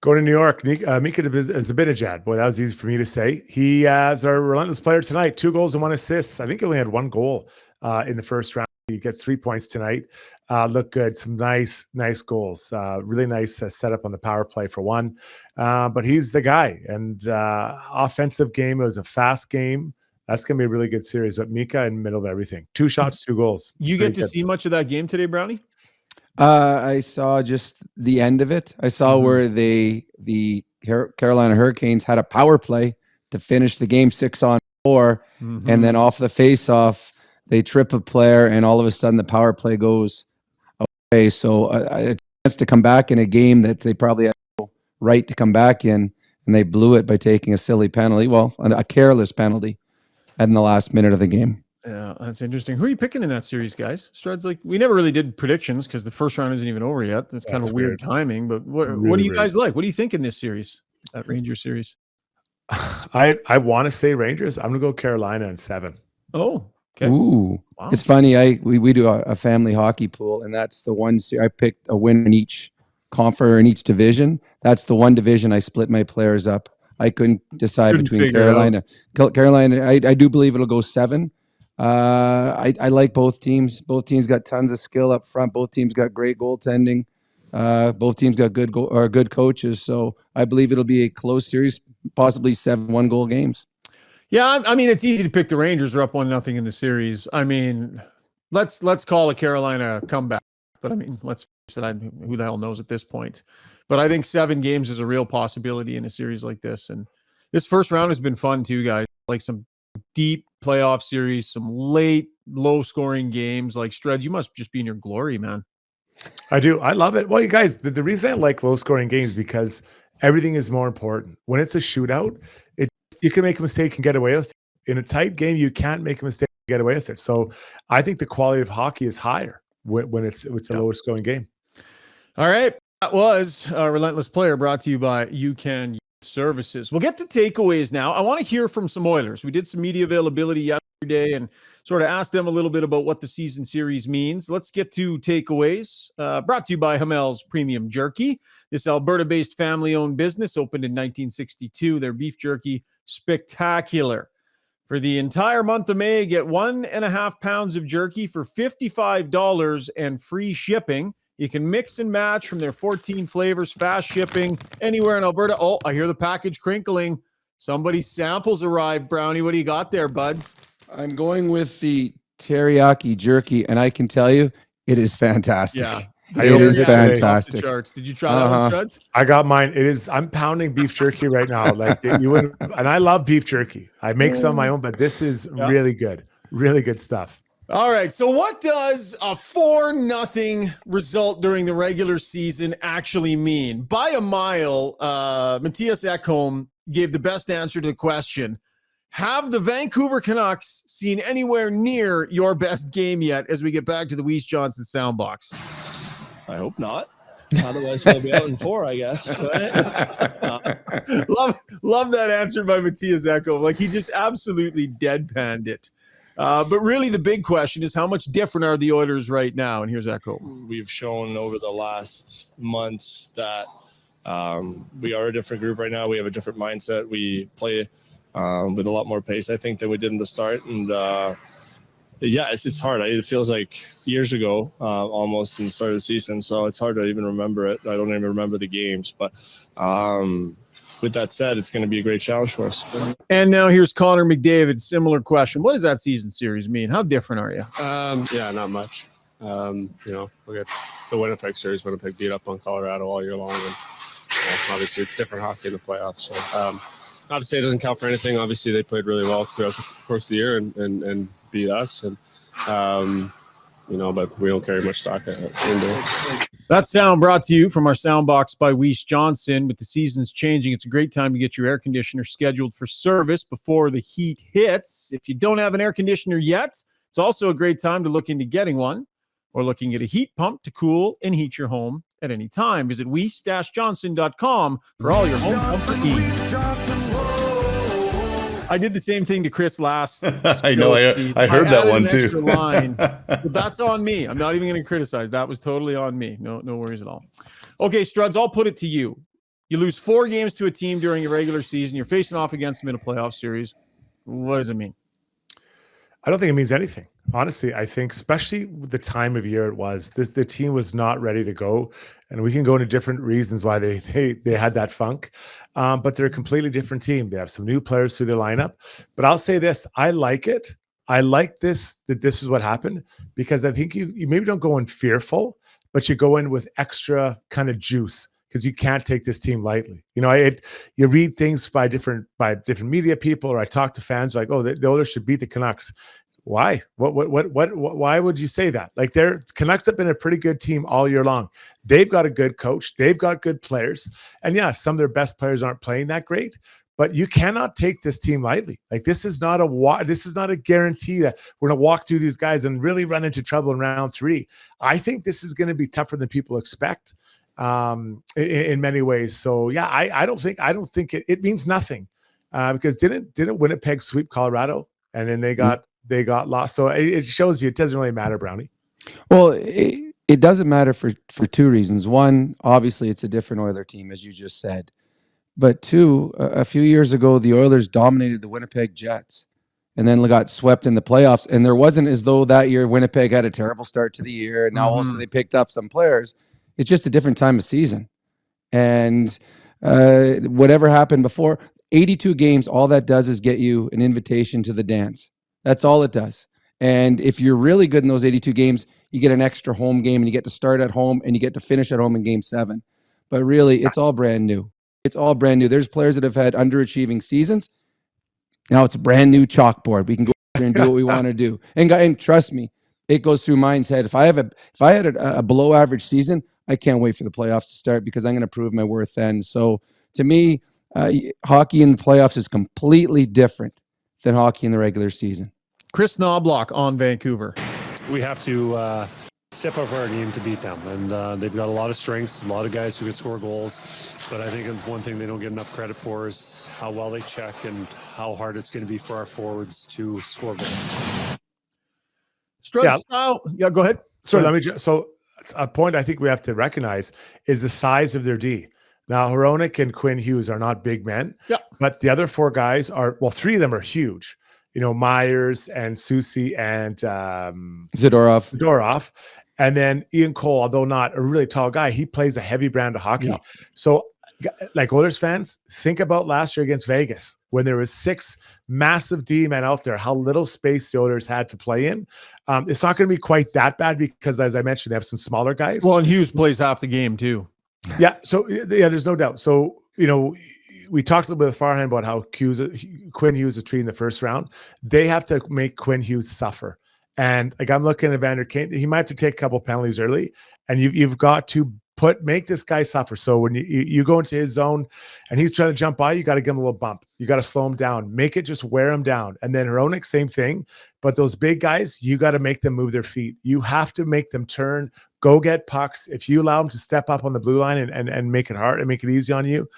Going to New York, Mika Zibanejad. Boy, that was easy for me to say. He is our Relentless player tonight. 2 goals and 1 assist. I think he only had 1 goal in the first round. He gets 3 points tonight. Look good. Some nice goals. Really nice setup on the power play for one. But he's the guy. And offensive game. It was a fast game. That's going to be a really good series. But Mika in the middle of everything. 2 shots, 2 goals. You get to see much of that game today, Brownie? I saw just the end of it. I saw where the Carolina Hurricanes had a power play to finish the game 6-on-4, and then off the face-off, they trip a player, and all of a sudden the power play goes away. So a chance to come back in a game that they probably had no right to come back in, and they blew it by taking a silly penalty, a careless penalty, in the last minute of the game. Yeah, that's interesting. Who are you picking in that series, guys? Struds, we never really did predictions because the first round isn't even over yet. That's kind of weird timing. But what do you guys like? What do you think in this series? that Ranger series? I want to say Rangers. I'm gonna go Carolina in 7. Oh, okay. Ooh, Wow. it's funny. We do a family hockey pool, and that's the one. I picked a win in each conference in each division. That's the one division I split my players up. I couldn't decide between Carolina. Carolina, I do believe it'll go 7. I like both teams. Both teams got tons of skill up front. Both teams got great goaltending. Both teams got good coaches. So I believe it'll be a close series, possibly 7 1-goal games. Yeah, I mean, it's easy to pick the Rangers are up 1-0 in the series. I mean, let's call a Carolina comeback. But I mean, let's face it, who the hell knows at this point. But I think 7 games is a real possibility in a series like this. And this first round has been fun too, guys. Like some deep playoff series, some late, low-scoring games. Like, Struds, you must just be in your glory, man. I do. I love it. Well, you guys, the reason I like low-scoring games because everything is more important. When it's a shootout, you can make a mistake and get away with it. In a tight game, you can't make a mistake and get away with it. So I think the quality of hockey is higher when it's a lower scoring game. All right. That was a Relentless Player brought to you by UCAN Services. We'll get to takeaways now. I want to hear from some Oilers. We did some media availability yesterday and sort of asked them a little bit about what the season series means. Let's get to takeaways. Brought to you by Hamel's Premium Jerky. This Alberta-based family-owned business opened in 1962. Their beef jerky, spectacular. For the entire month of May, get 1.5 pounds of jerky for $55 and free shipping. You can mix and match from their 14 flavors, fast shipping anywhere in Alberta. Oh, I hear the package crinkling. Somebody's samples arrived. Brownie, what do you got there, buds? I'm going with the teriyaki jerky, and I can tell you, it is fantastic. Yeah. It is fantastic. Did you try that one, Struds? I got mine. I'm pounding beef jerky right now. Like you wouldn't, and I love beef jerky. I make some of my own, but this is really good. Really good stuff. All right. So what does a 4-0 result during the regular season actually mean? By a mile, Matthias Ekholm gave the best answer to the question. Have the Vancouver Canucks seen anywhere near your best game yet as we get back to the Weiss Johnson soundbox? I hope not. Otherwise, we'll be out in 4, I guess. Love that answer by Matthias Ekholm. Like, he just absolutely deadpanned it. But really, the big question is how much different are the Oilers right now? And here's Ekholm. We've shown over the last months that we are a different group right now. We have a different mindset. We play with a lot more pace, I think, than we did in the start. And it's hard. It feels like years ago, almost in the start of the season. So it's hard to even remember it. I don't even remember the games. But with that said, it's going to be a great challenge for us. And now here's Connor McDavid. Similar question. What does that season series mean? How different are you? Not much. Look at the Winnipeg series. Winnipeg beat up on Colorado all year long. And obviously it's different hockey in the playoffs. So not to say it doesn't count for anything. Obviously they played really well throughout the course of the year and beat us. And, but we don't carry much stock into it. That sound brought to you from our soundbox by Weiss Johnson. With the seasons changing, it's a great time to get your air conditioner scheduled for service before the heat hits. If you don't have an air conditioner yet, it's also a great time to look into getting one or looking at a heat pump to cool and heat your home at any time. Visit weiss-johnson.com for all your home comfort needs. I did the same thing to Chris last. I know. I heard that one too. Line, but that's on me. I'm not even going to criticize. That was totally on me. No worries at all. Okay, Struds, I'll put it to you. You lose 4 games to a team during a regular season. You're facing off against them in a playoff series. What does it mean? I don't think it means anything. Honestly, I think, especially with the time of year it was, the team was not ready to go, and we can go into different reasons why they had that funk. But they're a completely different team. They have some new players through their lineup. But I'll say this: I like it. I like this that this is what happened because I think you maybe don't go in fearful, but you go in with extra kind of juice because you can't take this team lightly. You read things by different media people, or I talk to fans like, oh, the Oilers should beat the Canucks. Why? Why would you say that? Like, Canucks have been a pretty good team all year long. They've got a good coach. They've got good players. And yeah, some of their best players aren't playing that great, but you cannot take this team lightly. Like, this is not a guarantee that we're going to walk through these guys and really run into trouble in round 3. I think this is going to be tougher than people expect. in many ways. So yeah, I don't think it means nothing because didn't Winnipeg sweep Colorado and then they got lost. So it shows you it doesn't really matter, Brownie. Well, it doesn't matter for two reasons. One, obviously, it's a different Oiler team, as you just said. But two, a few years ago, the Oilers dominated the Winnipeg Jets and then got swept in the playoffs. And there wasn't as though that year Winnipeg had a terrible start to the year. And now also they picked up some players. It's just a different time of season. And whatever happened before, 82 games, all that does is get you an invitation to the dance. That's all it does. And if you're really good in those 82 games, you get an extra home game and you get to start at home and you get to finish at home in game 7. But really, it's all brand new. It's all brand new. There's players that have had underachieving seasons. Now it's a brand new chalkboard. We can go there and do what we want to do. And trust me, it goes through my head. If I had a below average season, I can't wait for the playoffs to start because I'm going to prove my worth then. So to me, hockey in the playoffs is completely different than hockey in the regular season. Chris Knobloch on Vancouver. We have to step up our game to beat them. And they've got a lot of strengths, a lot of guys who can score goals. But I think one thing they don't get enough credit for is how well they check and how hard it's going to be for our forwards to score goals. Yeah, go ahead. So a point I think we have to recognize is the size of their D. Now, Hronek and Quinn Hughes are not big men, but the other 4 guys are, well, 3 of them are huge. You know, Myers and Susie and Zadorov. And then Ian Cole, although not a really tall guy, he plays a heavy brand of hockey. Yeah. So, like Oilers fans, think about last year against Vegas when there was 6 massive D men out there, how little space the Oilers had to play in. It's not going to be quite that bad because, as I mentioned, they have some smaller guys. Well, and Hughes plays half the game too. Yeah. So, yeah, there's no doubt. So, you know, we talked a little bit with Farhan about how Quinn Hughes is treated in the first round. They have to make Quinn Hughes suffer. And like I'm looking at Evander Kane, he might have to take a couple penalties early, and you've got to make this guy suffer. So when you go into his zone and he's trying to jump by, you got to give him a little bump. You got to slow him down, make it just wear him down. And then Hronek, same thing. But those big guys, you got to make them move their feet. You have to make them turn, go get pucks. If you allow them to step up on the blue line and make it hard and make it easy on you,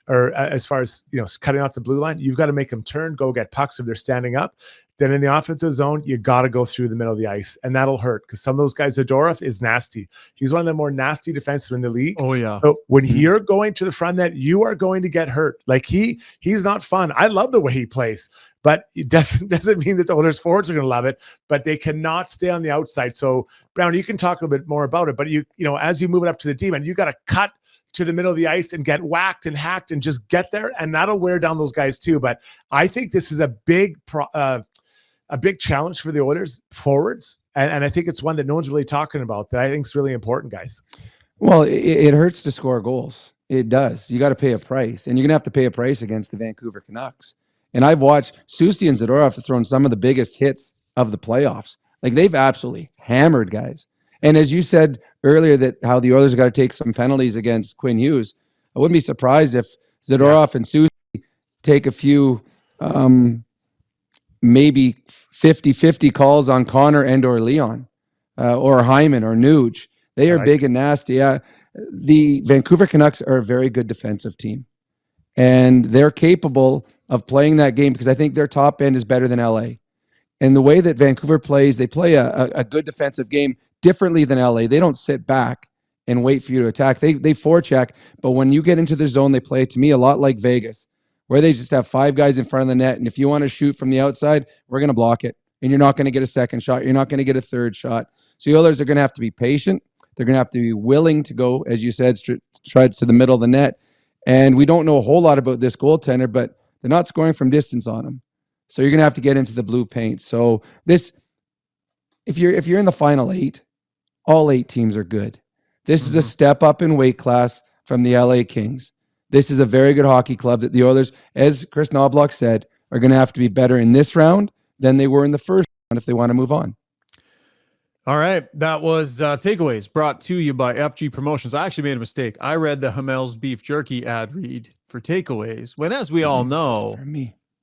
or as far as, you know, cutting off the blue line, you've got to make them turn, go get pucks if they're standing up. Then in the offensive zone, you got to go through the middle of the ice, and that'll hurt because some of those guys, Zadorov is nasty. He's one of the more nasty defensemen in the league. Oh yeah. So when you're going to the front net, you are going to get hurt. Like he's not fun. I love the way he plays, but it doesn't mean that the Oilers forwards are going to love it. But they cannot stay on the outside. So Brown, you can talk a little bit more about it. But you know, as you move it up to the D man, you got to cut to the middle of the ice and get whacked and hacked and just get there, and that'll wear down those guys too. But I think this is a big challenge for the Oilers forwards, and I think it's one that no one's really talking about that I think is really important, guys. Well, it hurts to score goals. It does. You got to pay a price, and you're gonna have to pay a price against the Vancouver Canucks. And I've watched Susie and Zadorov have thrown some of the biggest hits of the playoffs. Like they've absolutely hammered guys. And as you said earlier, that how the Oilers got to take some penalties against Quinn Hughes, I wouldn't be surprised if Zadorov and Susie take a few, maybe 50-50 calls on Connor and or Leon, or Hyman or Nuge. They are big and nasty. The Vancouver Canucks are a very good defensive team, and they're capable of playing that game because I think their top end is better than LA. And the way that Vancouver plays, they play a good defensive game differently than LA. They don't sit back and wait for you to attack. They forecheck, but when you get into the zone, they play, to me, a lot like Vegas, where they just have 5 guys in front of the net. And if you want to shoot from the outside, we're going to block it. And you're not going to get a second shot. You're not going to get a third shot. So the Oilers are going to have to be patient. They're going to have to be willing to go, as you said, strides to the middle of the net. And we don't know a whole lot about this goaltender, but they're not scoring from distance on him. So you're going to have to get into the blue paint. So this, if you're in the final 8, all 8 teams are good. This is a step up in weight class from the LA Kings. This is a very good hockey club that the Oilers, as Chris Knobloch said, are going to have to be better in this round than they were in the first round if they want to move on. All right. That was Takeaways brought to you by FG Promotions. I actually made a mistake. I read the Hamel's Beef Jerky ad read for Takeaways when, as we all know,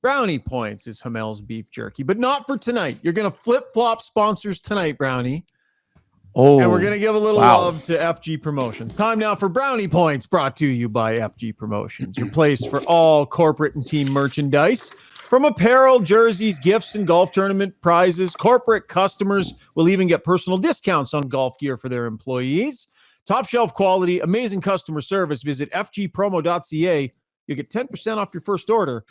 Brownie Points is Hamel's Beef Jerky, but not for tonight. You're going to flip-flop sponsors tonight, Brownie. Oh, and we're going to give a little wow. love to FG Promotions. Time now for Brownie Points, brought to you by FG Promotions, your place for all corporate and team merchandise. From apparel, jerseys, gifts, and golf tournament prizes, corporate customers will even get personal discounts on golf gear for their employees. Top shelf quality, amazing customer service. Visit fgpromo.ca. You'll get 10% off your first order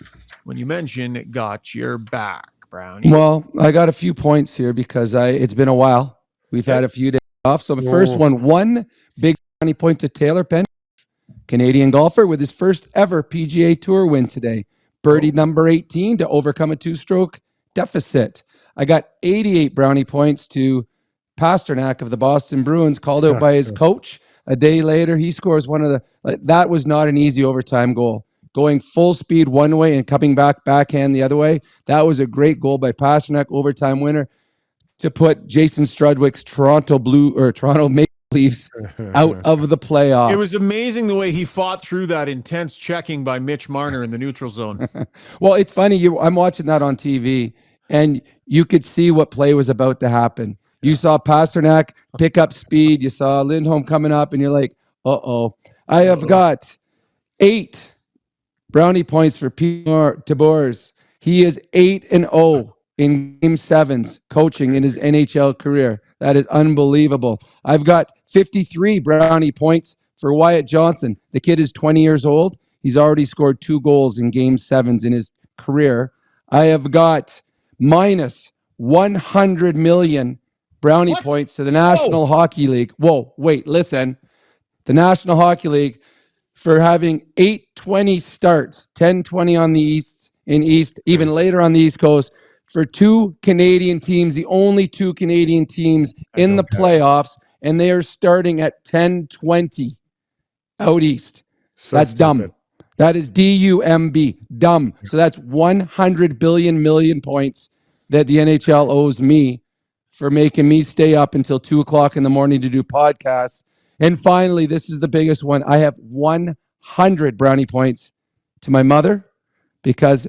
when you mention Got Your Back, Brownie. Well, I got a few points here because it's been a while. We've had a few days off. So the first one big brownie point to Taylor Penn, Canadian golfer with his first ever PGA Tour win today. Birdie number 18 to overcome a 2-stroke deficit. I got 88 brownie points to Pasternak of the Boston Bruins, called out by his coach. A day later, he scores one of the, that was not an easy overtime goal. Going full speed one way and coming back backhand the other way. That was a great goal by Pasternak, overtime winner, to put Jason Strudwick's Toronto Maple Leafs out of the playoffs. It was amazing the way he fought through that intense checking by Mitch Marner in the neutral zone. Well, it's funny. I'm watching that on TV, and you could see what play was about to happen. You saw Pasternak pick up speed. You saw Lindholm coming up, and you're like, uh-oh. I have got 8 brownie points for Pierre Tabors. He is 8-0 in Game 7s coaching in his NHL career. That is unbelievable. I've got 53 brownie points for Wyatt Johnson. The kid is 20 years old. He's already scored 2 goals in Game 7s in his career. I have got minus 100 million brownie points to the National Hockey League. Whoa, wait, listen. The National Hockey League for having 8-20 starts, 10-20 on the East, even later on the East Coast, for 2 Canadian teams, the only 2 Canadian teams in the playoffs, and they are starting at 10-20 out East. So that's dumb. That is D-U-M-B, dumb. So that's 100 million points that the NHL owes me for making me stay up until 2 o'clock in the morning to do podcasts. And finally, this is the biggest one. I have 100 brownie points to my mother, because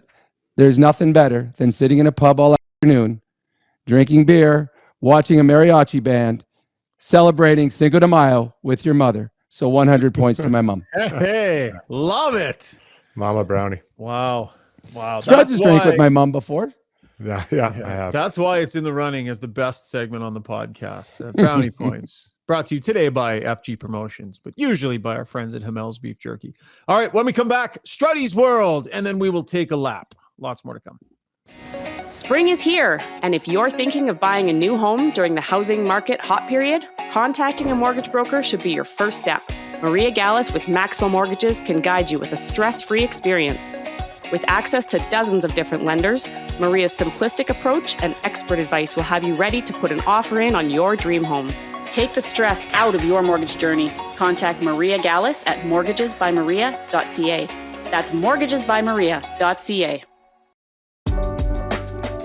there's nothing better than sitting in a pub all afternoon, drinking beer, watching a mariachi band, celebrating Cinco de Mayo with your mother. So 100 points to my mom. Hey, love it. Mama Brownie. Wow. Strud's has drank with my mom before. Yeah, I have. That's why it's in the running as the best segment on the podcast. Brownie Points. Brought to you today by FG Promotions, but usually by our friends at Hamel's Beef Jerky. All right, when we come back, Struddy's World, and then we will take a lap. Lots more to come. Spring is here, and if you're thinking of buying a new home during the housing market hot period, contacting a mortgage broker should be your first step. Maria Gallus with Maximo Mortgages can guide you with a stress-free experience. With access to dozens of different lenders, Maria's simplistic approach and expert advice will have you ready to put an offer in on your dream home. Take the stress out of your mortgage journey. Contact Maria Gallus at mortgagesbymaria.ca. That's mortgagesbymaria.ca.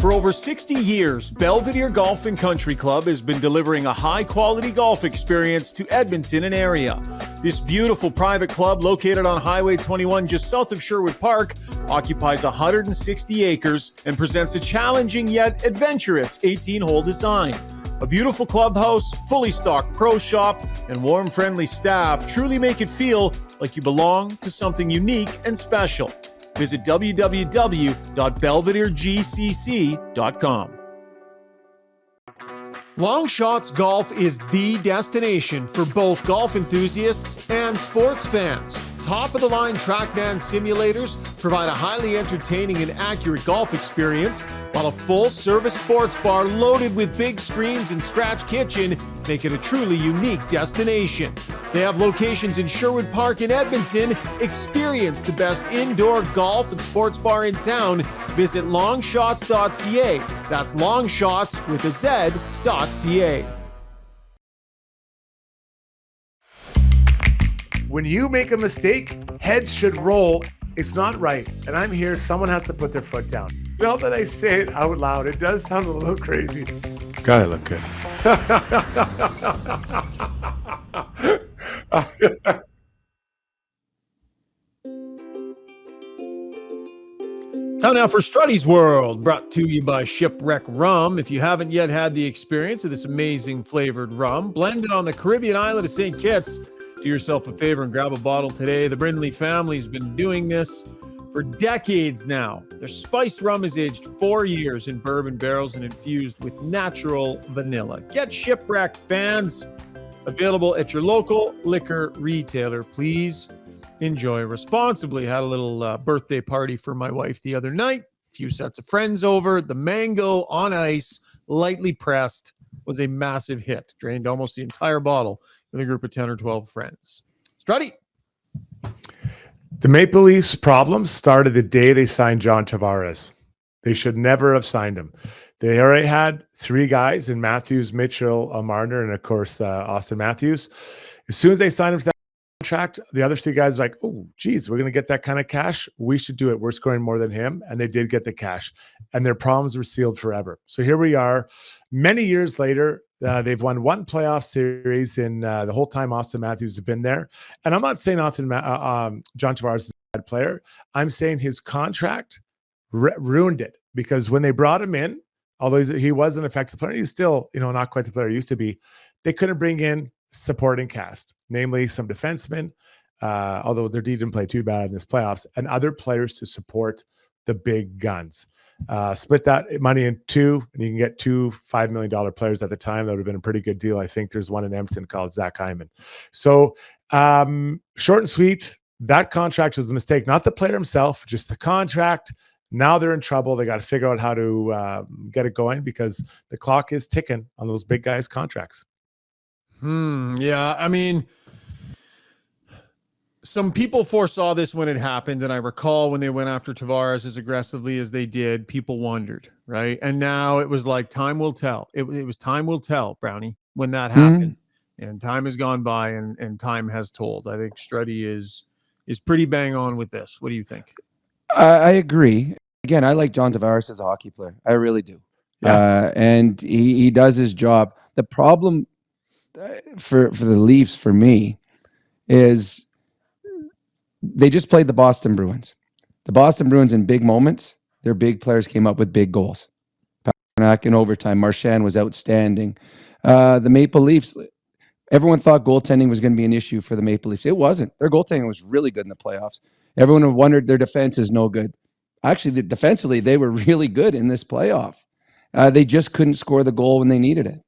For over 60 years, Belvedere Golf and Country Club has been delivering a high-quality golf experience to Edmonton and area. This beautiful private club, located on Highway 21 just south of Sherwood Park, occupies 160 acres and presents a challenging yet adventurous 18-hole design. A beautiful clubhouse, fully stocked pro shop, and warm, friendly staff truly make it feel like you belong to something unique and special. Visit www.belvederegcc.com. Long Shots Golf is the destination for both golf enthusiasts and sports fans. Top-of-the-line TrackMan simulators provide a highly entertaining and accurate golf experience, while a full-service sports bar loaded with big screens and scratch kitchen make it a truly unique destination. They have locations in Sherwood Park and Edmonton. Experience the best indoor golf and sports bar in town. Visit longshots.ca. That's longshots with a Z.ca. When you make a mistake, heads should roll. It's not right. And I'm here. Someone has to put their foot down. Now that I say it out loud, it does sound a little crazy. Gotta look good. Time now for Struddy's World, brought to you by Shipwreck Rum. If you haven't yet had the experience of this amazing flavored rum, blended on the Caribbean island of St. Kitts, do yourself a favor and grab a bottle today. The Brindley family's been doing this for decades now. Their spiced rum is aged 4 years in bourbon barrels and infused with natural vanilla. Get Shipwreck, fans. Available at your local liquor retailer. Please enjoy responsibly. Had a little birthday party for my wife the other night. A few sets of friends over. The mango on ice, lightly pressed, was a massive hit. Drained almost the entire bottle with a group of 10 or 12 friends. Struddy. The Maple Leafs problem started the day they signed John Tavares. They should never have signed him. They already had 3 guys in Matthews, Mitchell, Marner, and of course, Austin Matthews. As soon as they signed him to that contract, the other 2 guys were like, oh, geez, we're going to get that kind of cash. We should do it. We're scoring more than him. And they did get the cash. And their problems were sealed forever. So here we are. Many years later, they've won 1 playoff series in the whole time Austin Matthews has been there. And I'm not saying John Tavares is a bad player. I'm saying his contract ruined it, because when they brought him in, although he was an effective player, he's still, not quite the player he used to be. They couldn't bring in supporting cast, namely some defensemen, although their D didn't play too bad in this playoffs, and other players to support the big guns. Split that money in 2, and you can get 2 $5 million players at the time. That would have been a pretty good deal. I think there's one in Edmonton called Zach Hyman. So short and sweet, that contract was a mistake, not the player himself, just the contract. Now they're in trouble. They got to figure out how to get it going, because the clock is ticking on those big guys' contracts. Yeah, I mean, some people foresaw this when it happened, and I recall when they went after Tavares as aggressively as they did, people wondered, right? And now it was like time will tell. It was time will tell, Brownie, when that happened. And time has gone by, and time has told. I think Struddy is pretty bang on with this. What do you think? I agree. Again, I like John Tavares as a hockey player. I really do. Yeah. And he does his job. The problem for the Leafs, for me, is they just played the Boston Bruins. The Boston Bruins, in big moments, their big players came up with big goals. Pasternak in overtime. Marchand was outstanding. The Maple Leafs, everyone thought goaltending was going to be an issue for the Maple Leafs. It wasn't. Their goaltending was really good in the playoffs. Everyone wondered their defense is no good. Actually, defensively, they were really good in this playoff. They just couldn't score the goal when they needed it.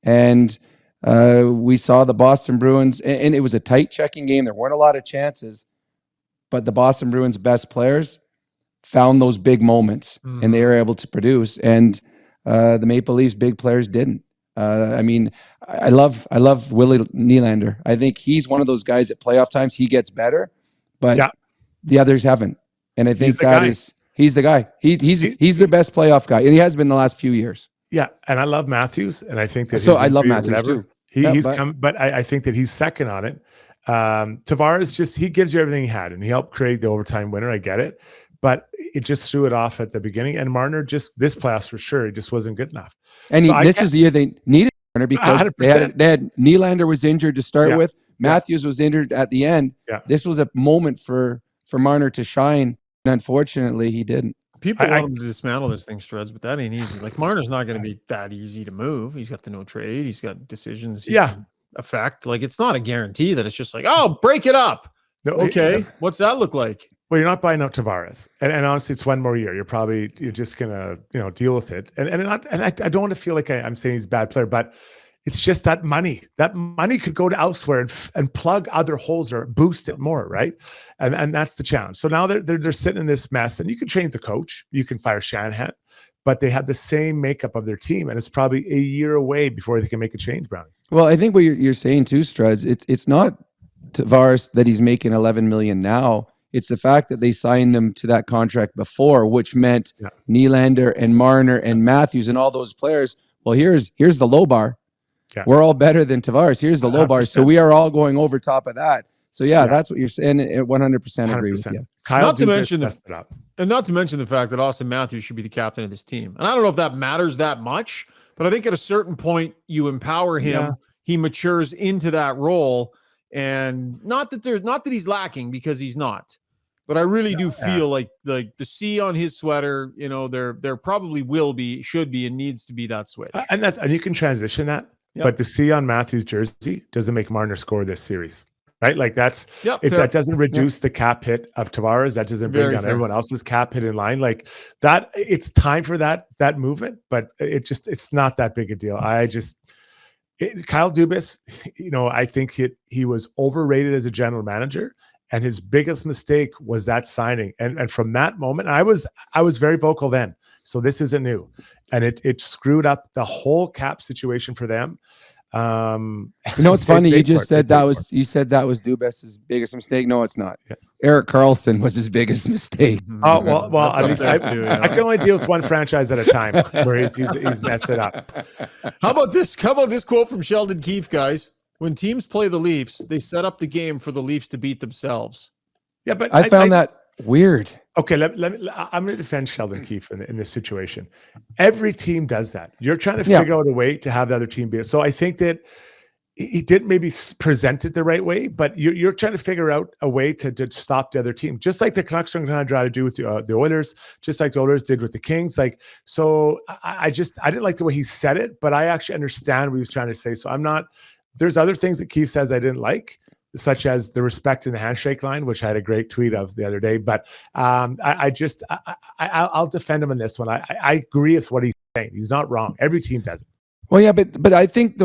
And we saw the Boston Bruins, and it was a tight checking game. There weren't a lot of chances, but the Boston Bruins' best players found those big moments, and they were able to produce. And the Maple Leafs' big players didn't. I mean, I love Willie Nylander. I think he's one of those guys at playoff times, he gets better, but the others haven't. And I think he's the guy. He's their best playoff guy. And he has been the last few years. Yeah. And I love Matthews. And I think that I love Matthews too. But I think that he's second on it. Tavares he gives you everything he had, and he helped create the overtime winner. I get it. But it just threw it off at the beginning. And Marner this playoffs for sure, it just wasn't good enough. And this is the year they needed Marner, because they had Nylander was injured to start with. Matthews was injured at the end. Yeah. This was a moment for Marner to shine. And unfortunately, he didn't. People want him to dismantle this thing, Struds, but that ain't easy. Like, Marner's not going to be that easy to move. He's got the no trade. He's got decisions he can affect. Like, it's not a guarantee that it's just like, oh, break it up. No, okay. What's that look like? Well, you're not buying out Tavares. And honestly, it's 1 more year. You're just going to, deal with it. And I don't want to feel like I'm saying he's a bad player, but it's just that money. That money could go to elsewhere and plug other holes or boost it more, right? And that's the challenge. So now they're sitting in this mess, and you can change the coach, you can fire Shanahan, but they have the same makeup of their team, and it's probably a year away before they can make a change, Brownie. Well, I think what you're saying too, Struds, it's not Tavares that he's making $11 million now. It's the fact that they signed him to that contract before, which meant Nylander and Marner and Matthews and all those players. Well, here's the low bar. Yeah. We're all better than Tavares. Here's the low 100%. Bar. So we are all going over top of that. So that's what you're saying. 100% agree with you. Kyle, not to mention the fact that Austin Matthews should be the captain of this team. And I don't know if that matters that much, but I think at a certain point you empower him. Yeah. He matures into that role, and not that he's lacking, because he's not. But I really do feel like the C on his sweater, you know, there probably should be, and needs to be that switch. And you can transition that. Yep. But the C on Matthews' jersey doesn't make Marner score this series, right? Like that doesn't reduce the cap hit of Tavares, that doesn't bring down everyone else's cap hit in line. Like that, it's time for that movement, but it's not that big a deal. Kyle Dubas, you know, I think he was overrated as a general manager. And his biggest mistake was that signing. And from that moment, I was very vocal then. So this isn't new. And it screwed up the whole cap situation for them. You know, it's funny. You said that was Dubas's biggest mistake. No, it's not. Yeah. Erik Karlsson was his biggest mistake. Oh, well, at least I can only deal with one franchise at a time where he's messed it up. How about this quote from Sheldon Keefe, guys? When teams play the Leafs, they set up the game for the Leafs to beat themselves. Yeah, but I found that weird. Okay, I'm going to defend Sheldon Keefe in this situation. Every team does that. You're trying to figure out a way to have the other team be it. So I think that he didn't maybe present it the right way, but you're trying to figure out a way to stop the other team, just like the Canucks are going to try to do with the Oilers, just like the Oilers did with the Kings. Like, so I didn't like the way he said it, but I actually understand what he was trying to say. So I'm not. There's other things that Keefe says I didn't like, such as the respect in the handshake line, which I had a great tweet of the other day. But I'll defend him on this one. I agree with what he's saying. He's not wrong. Every team does it. Well, yeah, but I think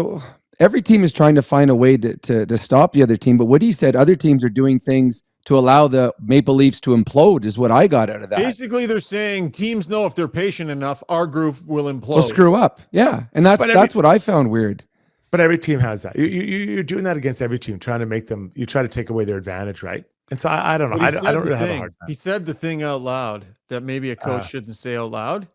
every team is trying to find a way to stop the other team. But what he said, other teams are doing things to allow the Maple Leafs to implode, is what I got out of that. Basically, they're saying teams know if they're patient enough, our groove will implode. We'll screw up. Yeah, and that's what I found weird. But every team has that. You're doing that against every team, trying to make them. You try to take away their advantage, right? And so I don't know. I don't really have a hard time. He said the thing out loud that maybe a coach shouldn't say out loud.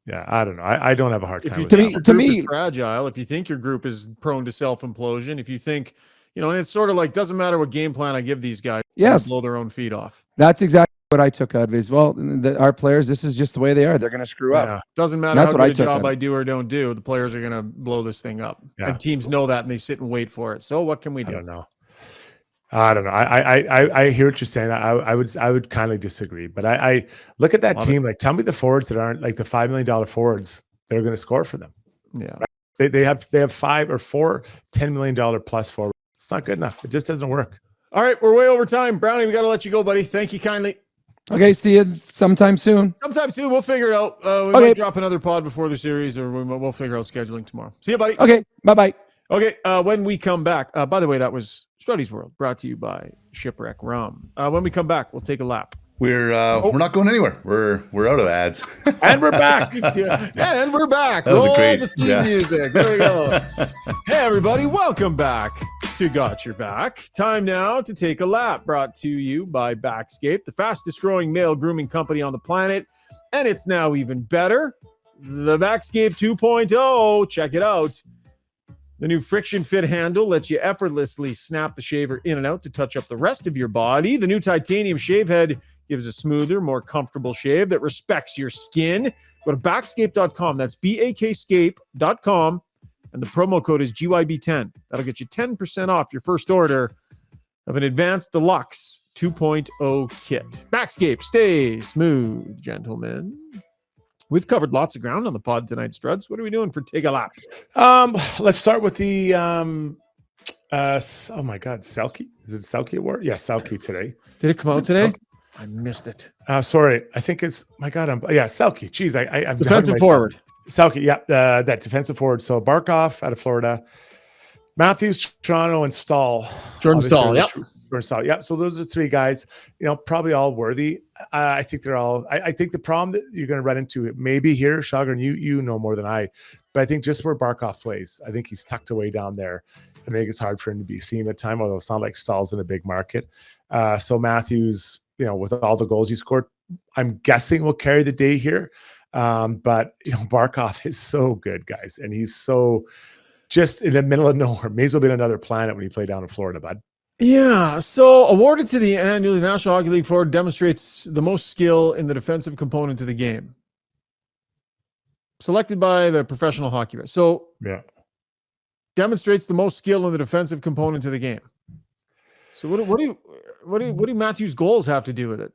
Yeah, I don't know. I don't have a hard time. If you think your group is fragile, if you think your group is prone to self-implosion, if you think, you know, and it's sort of like, doesn't matter what game plan I give these guys, yes, blow their own feet off. That's exactly what I took out of it. As well, our players, this is just the way they are. They're going to screw up. Doesn't matter how good a job I do or don't do. The players are going to blow this thing up. Yeah. And teams know that, and they sit and wait for it. So what can we do? I don't know. I hear what you're saying. I would kindly disagree. But I look at that team. Like, tell me the forwards that aren't like the $5 million forwards that are going to score for them. Yeah. Right? They have 5 or 4 $10 million plus forwards. It's not good enough. It just doesn't work. All right, we're way over time. Brownie, we got to let you go, buddy. Thank you kindly. Okay, see you sometime soon. We'll figure it out. We might drop another pod before the series, or we'll figure out scheduling tomorrow. See you, buddy. Okay, bye-bye. Okay, when we come back, by the way, that was Struddy's World, brought to you by Shipwreck Rum. When we come back, we'll take a lap. We're not going anywhere. We're out of ads. And we're back. And we're back. That was Roll great. the theme music. There we go. Hey, everybody. Welcome back to Got Your Back. Time now to take a lap, brought to you by Backscape, the fastest growing male grooming company on the planet. And it's now even better. The Backscape 2.0. Check it out. The new friction fit handle lets you effortlessly snap the shaver in and out to touch up the rest of your body. The new titanium shave head gives a smoother, more comfortable shave that respects your skin. Go to backscape.com. That's bakscape.com. And the promo code is GYB10. That'll get you 10% off your first order of an Advanced Deluxe 2.0 kit. Backscape, stay smooth, gentlemen. We've covered lots of ground on the pod tonight, Struds. What are we doing for Take a Lap? Let's start with the oh my God, Selke. Is it Selke Award? Yeah, Selke today. Did it come out today? I missed it. Sorry. I think it's Selke. Jeez, I'm defensive forward. Selke, yeah, that defensive forward. So Barkov out of Florida, Matthews, Toronto, and Stahl. Jordan Stahl, yeah. Jordan Stahl, yeah. So those are 3 guys, probably all worthy. I think they're all. I think the problem that you're going to run into maybe here, Shagar, and you know more than I, but I think just where Barkov plays, I think he's tucked away down there. I think it's hard for him to be seen at time, although it's not like Stahl's in a big market. So Matthews, with all the goals he scored, I'm guessing will carry the day here. But Barkov is so good, guys, and he's so just in the middle of nowhere. May as well be on another planet when he played down in Florida, bud. Yeah. So awarded to the annual National Hockey League forward, demonstrates the most skill in the defensive component of the game. Selected by the Professional Hockey Rest. So yeah, demonstrates the most skill in the defensive component of the game. So what do Matthews' goals have to do with it?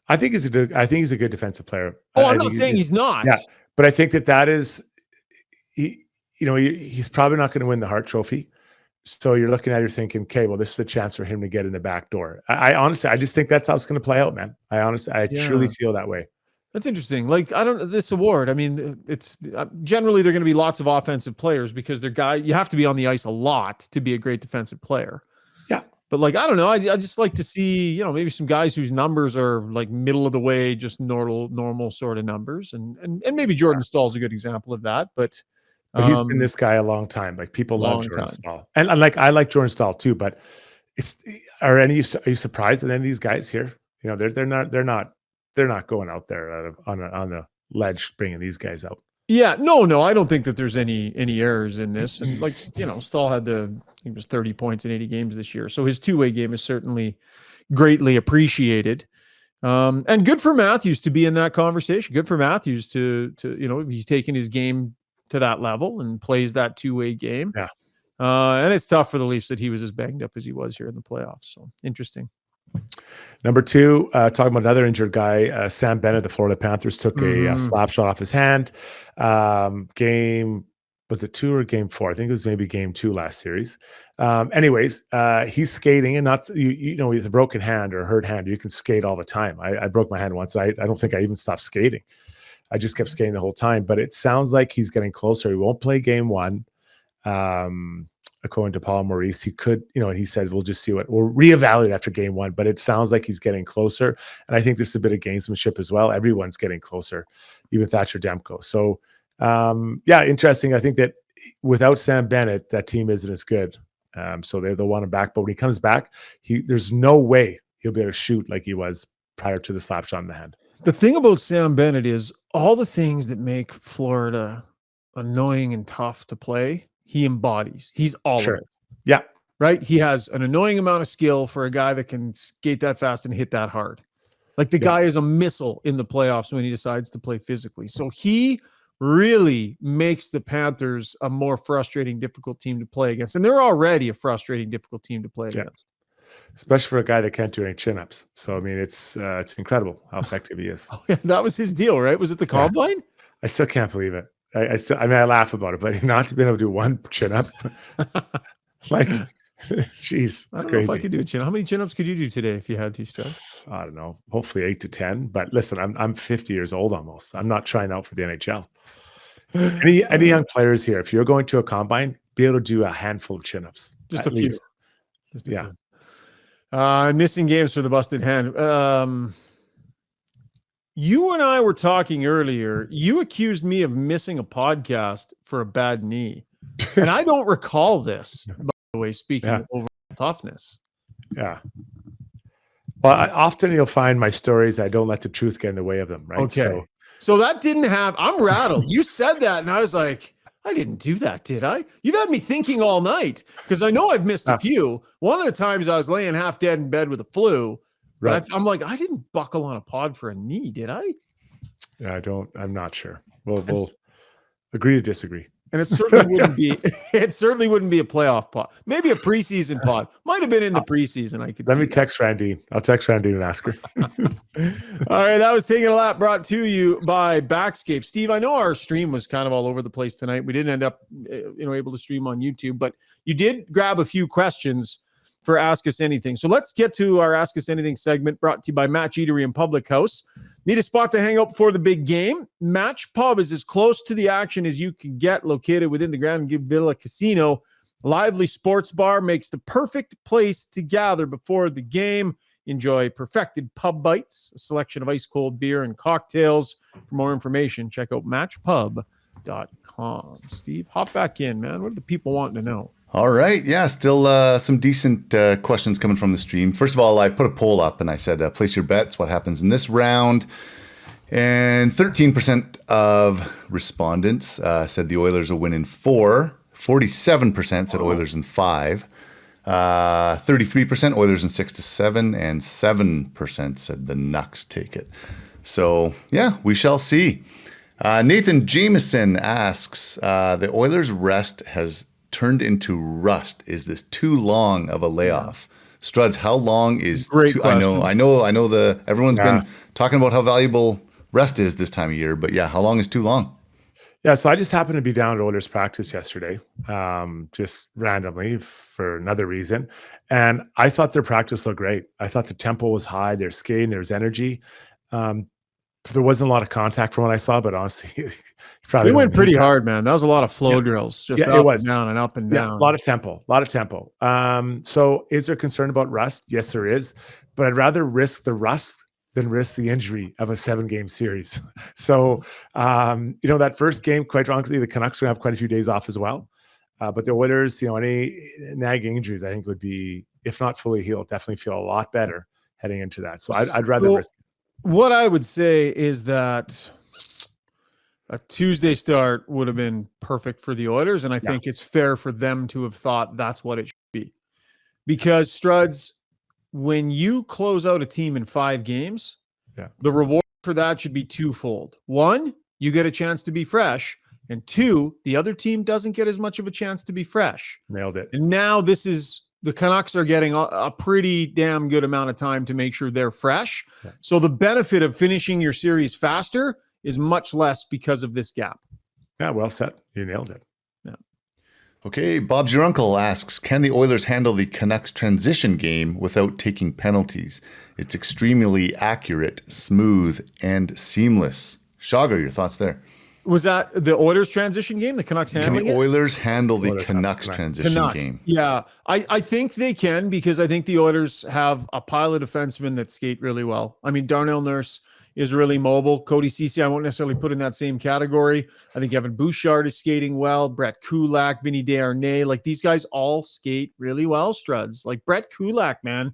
I think he's a good defensive player. Oh, I'm not saying he's not. Yeah, but I think that is he's probably not going to win the Hart Trophy. So you're looking at it, you're thinking, okay, well, this is a chance for him to get in the back door. I honestly, I just think that's how it's going to play out, man. I truly feel that way. That's interesting. Like, this award, I mean, it's generally they're going to be lots of offensive players because you have to be on the ice a lot to be a great defensive player. Yeah. But like, I don't know. I just like to see, maybe some guys whose numbers are like middle of the way, just normal sort of numbers. And maybe Jordan Stahl's a good example of that, but he's been this guy a long time. Like people love Jordan Stahl, and I like Jordan Stahl too. But are you surprised with any of these guys here? They're not going out there on a ledge bringing these guys out. Yeah, no, I don't think that there's any errors in this. And like Stahl he was 30 points in 80 games this year, so his two-way game is certainly greatly appreciated. And good for Matthews to be in that conversation. Good for Matthews to he's taken his game to that level and plays that two-way game. Yeah. And it's tough for the Leafs that he was as banged up as he was here in the playoffs. So interesting. Number 2, talking about another injured guy, Sam Bennett, the Florida Panthers took a slap shot off his hand. Game, was it 2 or game 4? I think it was maybe game 2 last series. Anyways, he's skating and not, with a broken hand or a hurt hand, you can skate all the time. I broke my hand once. I don't think I even stopped skating. I just kept skating the whole time, but it sounds like he's getting closer. He won't play game 1. According to Paul Maurice, he could, and he said, we'll just see we'll reevaluate after game 1, but it sounds like he's getting closer. And I think this is a bit of gamesmanship as well. Everyone's getting closer, even Thatcher Demko. So, interesting. I think that without Sam Bennett, that team isn't as good. So they'll want him back, but when he comes back, there's no way he'll be able to shoot like he was prior to the slap shot in the hand. The thing about Sam Bennett is all the things that make Florida annoying and tough to play, he embodies. He's all of it. Yeah. Right? He has an annoying amount of skill for a guy that can skate that fast and hit that hard. Like the guy is a missile in the playoffs when he decides to play physically. So he really makes the Panthers a more frustrating, difficult team to play against. And they're already a frustrating, difficult team to play against. Especially for a guy that can't do any chin-ups. So, I mean, it's incredible how effective he is. Oh, yeah, that was his deal, right? Was it the combine? I still can't believe it. I laugh about it, but not to be able to do one chin-up. Like, jeez, I don't know crazy. if I could do a chin. How many chin-ups could you do today if you had to, Strud? I don't know. Hopefully 8 to 10. But listen, I'm 50 years old almost. I'm not trying out for the NHL. Any young players here, if you're going to a combine, be able to do a handful of chin-ups. Just a few. Just a few. Missing games for the busted hand. You and I were talking earlier. You accused me of missing a podcast for a bad knee. And I don't recall this, by the way, speaking of overall toughness. Yeah. Well, often you'll find my stories, I don't let the truth get in the way of them, right? Okay. So that didn't happen. I'm rattled. You said that, and I was like, I didn't do that, did I? You've had me thinking all night, because I know I've missed a few. One of the times I was laying half dead in bed with a flu. Right. I'm like, I didn't buckle on a pod for a knee, did I? Yeah, I'm not sure. We'll agree to disagree. And it certainly wouldn't be. It certainly wouldn't be a playoff pod. Maybe a preseason pod. Might have been in the preseason. I could. Let me text Randy. I'll text Randy and ask her. All right, that was Taking a Lap, brought to you by Backscape. Steve, I know our stream was kind of all over the place tonight. We didn't end up, able to stream on YouTube, but you did grab a few questions for Ask Us Anything. So let's get to our Ask Us Anything segment, brought to you by Match Eatery and Public House. Need a spot to hang out before the big game? Match Pub is as close to the action as you can get, located within the Grand Villa Casino. A lively sports bar makes the perfect place to gather before the game. Enjoy perfected pub bites, a selection of ice-cold beer and cocktails. For more information, check out matchpub.com. Steve, hop back in, man. What do the people want to know? All right. Yeah, still some decent questions coming from the stream. First of all, I put a poll up and I said, place your bets. What happens in this round? And 13% of respondents said the Oilers will win in 4. 47% said Oilers in 5. 33% Oilers in 6 to 7. And 7% said the Canucks take it. So, yeah, we shall see. Nathan Jameson asks, the Oilers' rest has turned into rust. Is this too long of a layoff? Struds, how long is Great I question. know everyone's been talking about how valuable rest is this time of year, but yeah, how long is too long? Yeah, so I just happened to be down at Oilers practice yesterday, just randomly for another reason. And I thought their practice looked great. I thought the tempo was high, their skating, there's energy. There wasn't a lot of contact from what I saw, but honestly, They went pretty hard, man. That was a lot of flow drills, just it up was. and down and up and Yeah, down. a lot of tempo. So is there concern about rust? Yes, there is. But I'd rather risk the rust than risk the injury of a 7-game series. So, that first game, quite frankly, the Canucks are going to have quite a few days off as well. But the Oilers, any nagging injuries, I think would be, if not fully healed, definitely feel a lot better heading into that. So I'd rather risk it. What I would say is that a Tuesday start would have been perfect for the Oilers, and I think it's fair for them to have thought that's what it should be. Because, Struds, when you close out a team in 5 games, the reward for that should be twofold. 1, you get a chance to be fresh, and 2, the other team doesn't get as much of a chance to be fresh. Nailed it. And now the Canucks are getting a pretty damn good amount of time to make sure they're fresh. Yeah. So the benefit of finishing your series faster is much less because of this gap. Yeah, well said. You nailed it. Yeah. Okay, Bob's your uncle asks, can the Oilers handle the Canucks transition game without taking penalties? It's extremely accurate, smooth, and seamless. Shagar, your thoughts there? Was that the Oilers transition game? The Canucks handling Can the it? Oilers handle the Canucks transition game? Yeah, I think they can, because I think the Oilers have a pile of defensemen that skate really well. I mean, Darnell Nurse is really mobile. Cody Ceci, I won't necessarily put in that same category. I think Evan Bouchard is skating well. Brett Kulak, Vinny Desharnais, like these guys all skate really well, Struds. Like Brett Kulak, man,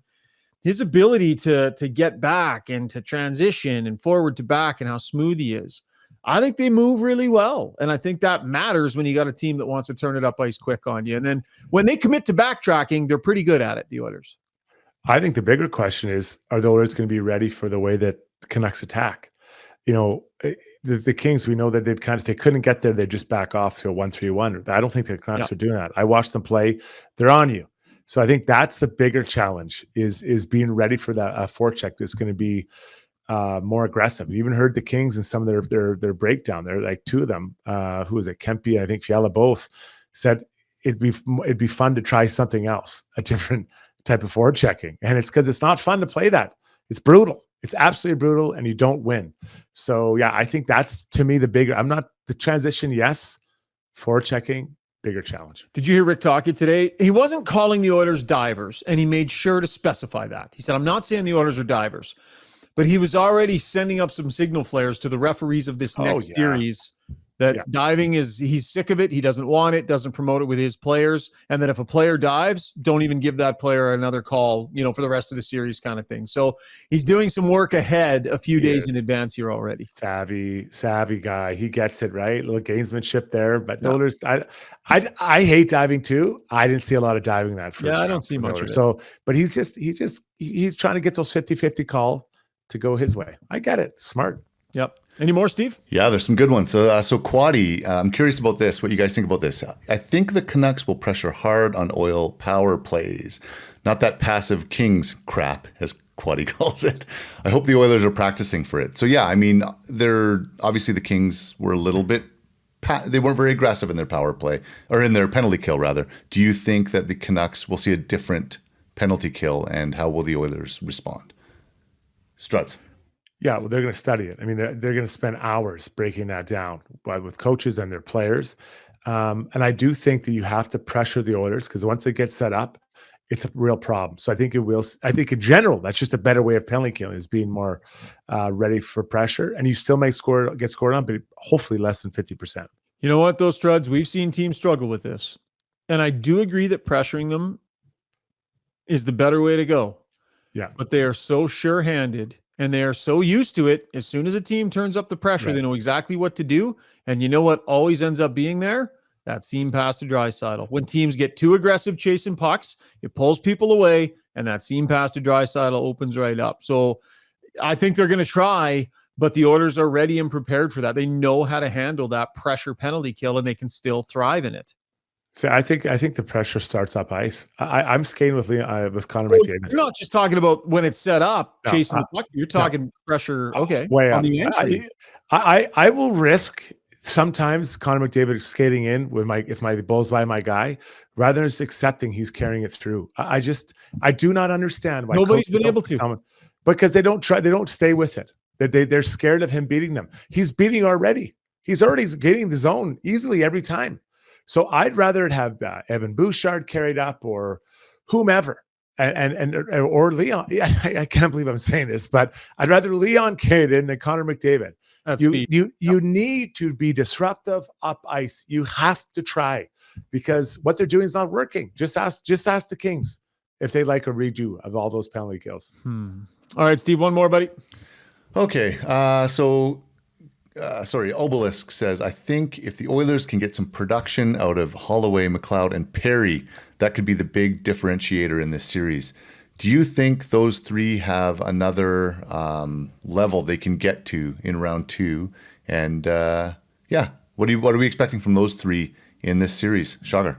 his ability to get back and to transition and forward to back and how smooth he is. I think they move really well. And I think that matters when you got a team that wants to turn it up ice quick on you. And then when they commit to backtracking, they're pretty good at it, the Oilers. I think the bigger question is, are the Oilers going to be ready for the way that the Canucks attack? The Kings, we know that they couldn't get there. They just back off to a 1-3-1. I don't think the Canucks are doing that. I watched them play. They're on you. So I think that's the bigger challenge is being ready for that forecheck that's going to be more aggressive. You even heard the Kings in some of their breakdown. They're like 2 of them. Who was it? Kempe and I think Fiala both said it'd be fun to try something else, a different type of forechecking. And it's because it's not fun to play that. It's brutal. It's absolutely brutal, and you don't win. So yeah, I think that's to me the bigger. I'm not the transition. Yes, forechecking. Bigger challenge. Did you hear Rick talking today? He wasn't calling the Oilers divers, and he made sure to specify that. He said, I'm not saying the Oilers are divers, but he was already sending up some signal flares to the referees of this next series that diving he's sick of it. He doesn't want it, doesn't promote it with his players. And that if a player dives, don't even give that player another call, for the rest of the series kind of thing. So he's doing some work ahead a few days in advance here already. Savvy guy. He gets it, right? A little gamesmanship there. But the Oilers, I hate diving too. I didn't see a lot of diving that first. I don't see much of it. So, but he's trying to get those 50-50 call to go his way. I get it. Smart. Yep. Any more, Steve? Yeah, there's some good ones. So Quaddy, I'm curious about this, what you guys think about this. I think the Canucks will pressure hard on Oil power plays, not that passive Kings crap, as Quaddy calls it. I hope the Oilers are practicing for it. So yeah, I mean, obviously the Kings were a little bit, they weren't very aggressive in their power play, or in their penalty kill rather. Do you think that the Canucks will see a different penalty kill, and how will the Oilers respond? Struts. Yeah, well, they're going to study it. I mean, they're going to spend hours breaking that down with coaches and their players. And I do think that you have to pressure the Oilers, because once it gets set up, it's a real problem. So I think I think in general, that's just a better way of penalty killing, is being more ready for pressure. And you still may get scored on, but hopefully less than 50%. You know what, those Struds, we've seen teams struggle with this. And I do agree that pressuring them is the better way to go. Yeah. But they are so sure-handed. And they are so used to it. As soon as a team turns up the pressure, they know exactly what to do. And you know what always ends up being there? That seam pass to Draisaitl. When teams get too aggressive chasing pucks, it pulls people away, and that seam pass to Draisaitl opens right up. So I think they're going to try, but the Oilers are ready and prepared for that. They know how to handle that pressure penalty kill, and they can still thrive in it. So I think the pressure starts up ice. I'm skating with Connor McDavid. You're not just talking about when it's set up, No, chasing the puck. You're talking pressure. Okay, way on up. the entry. I will risk sometimes Connor McDavid skating in with if my ball's by my guy, rather than just accepting he's carrying it through. I do not understand why Nobody's coaches been able to, because they don't stay with it. They're scared of him beating them. He's beating already. He's already getting the zone easily every time. So I'd rather have Evan Bouchard carried up or whomever, or Leon. I can't believe I'm saying this, but I'd rather Leon carry it in than Connor McDavid. You need to be disruptive up ice. You have to try, because what they're doing is not working. Just ask the Kings if they'd like a redo of all those penalty kills. All right, Steve, one more, buddy. Okay, sorry, Obelisk says, I think if the Oilers can get some production out of Holloway, McLeod, and Perry, that could be the big differentiator in this series. Do you think those three have another level they can get to in round 2? And what are we expecting from those three in this series? Shagar.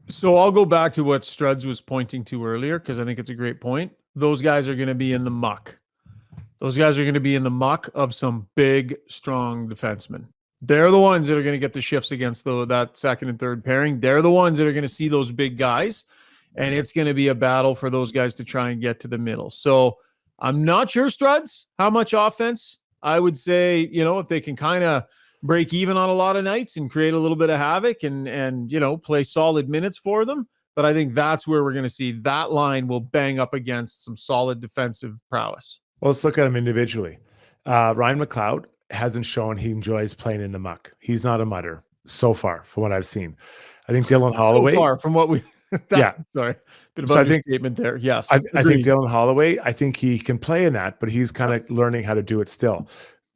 So I'll go back to what Struds was pointing to earlier, because I think it's a great point. Those guys are going to be in the muck. Those guys are going to be in the muck of some big, strong defensemen. They're the ones that are going to get the shifts against that second and third pairing. They're the ones that are going to see those big guys, and it's going to be a battle for those guys to try and get to the middle. So I'm not sure, Struds, how much offense. I would say, if they can kind of break even on a lot of nights and create a little bit of havoc and play solid minutes for them. But I think that's where we're going to see that line will bang up against some solid defensive prowess. Well, let's look at them individually. Ryan McLeod hasn't shown he enjoys playing in the muck. He's not a mutter so far, from what I've seen. I think Dylan Holloway. So far from what we. Sorry, bit of understatement there. Yes, I think Dylan Holloway. I think he can play in that, but he's kind of learning how to do it still.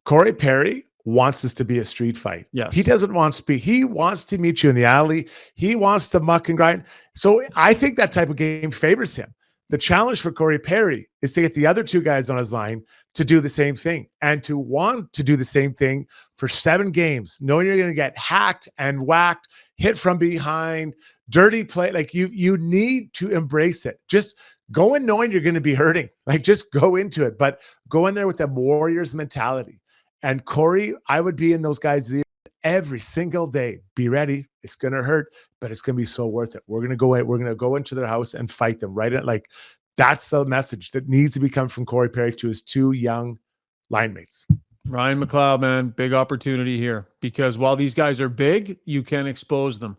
Corey Perry wants this to be a street fight. Yes, he doesn't want speed. He wants to meet you in the alley. He wants to muck and grind. So I think that type of game favors him. The challenge for Corey Perry is to get the other two guys on his line to do the same thing, and to want to do the same thing for 7 games, knowing you're going to get hacked and whacked, hit from behind, dirty play. Like you need to embrace it. Just go in knowing you're going to be hurting. Like just go into it, but go in there with the Warriors mentality. And Corey, I would be in those guys' ears every single day. Be ready. It's going to hurt, but it's going to be so worth it. We're going to go in. We're going to go into their house and fight them. Right? Like that's the message that needs to become from Corey Perry to his 2 young line mates. Ryan McLeod, man, big opportunity here, because while these guys are big, you can expose them.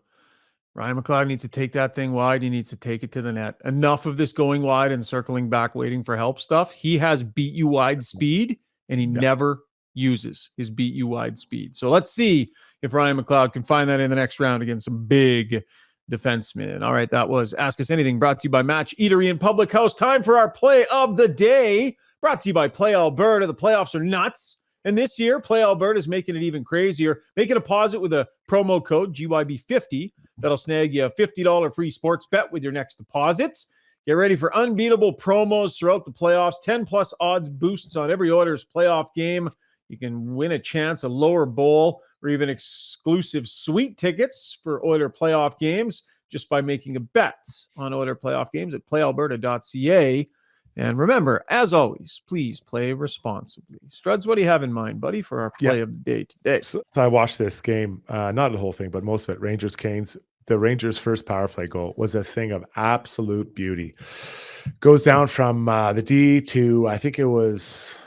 Ryan McLeod needs to take that thing wide. He needs to take it to the net. Enough of this going wide and circling back, waiting for help stuff. He has beat you wide speed, and he never uses his beat you wide speed. So let's see if Ryan McLeod can find that in the next round against some big defensemen. All right, that was Ask Us Anything, brought to you by Match Eatery and Public House. Time for our play of the day, brought to you by Play Alberta. The playoffs are nuts, and this year Play Alberta is making it even crazier. Make a deposit with a promo code GYB50. That'll snag you a $50 free sports bet with your next deposit. Get ready for unbeatable promos throughout the playoffs. 10+ odds boosts on every Oilers playoff game. You can win a chance, a lower bowl, or even exclusive suite tickets for Oiler playoff games just by making a bet on Oiler playoff games at playalberta.ca. And remember, as always, please play responsibly. Struds, what do you have in mind, buddy, for our play of the day today? So I watched this game, not the whole thing, but most of it. Rangers Canes. The Rangers' first power play goal was a thing of absolute beauty. Goes down from the D to, I think it was...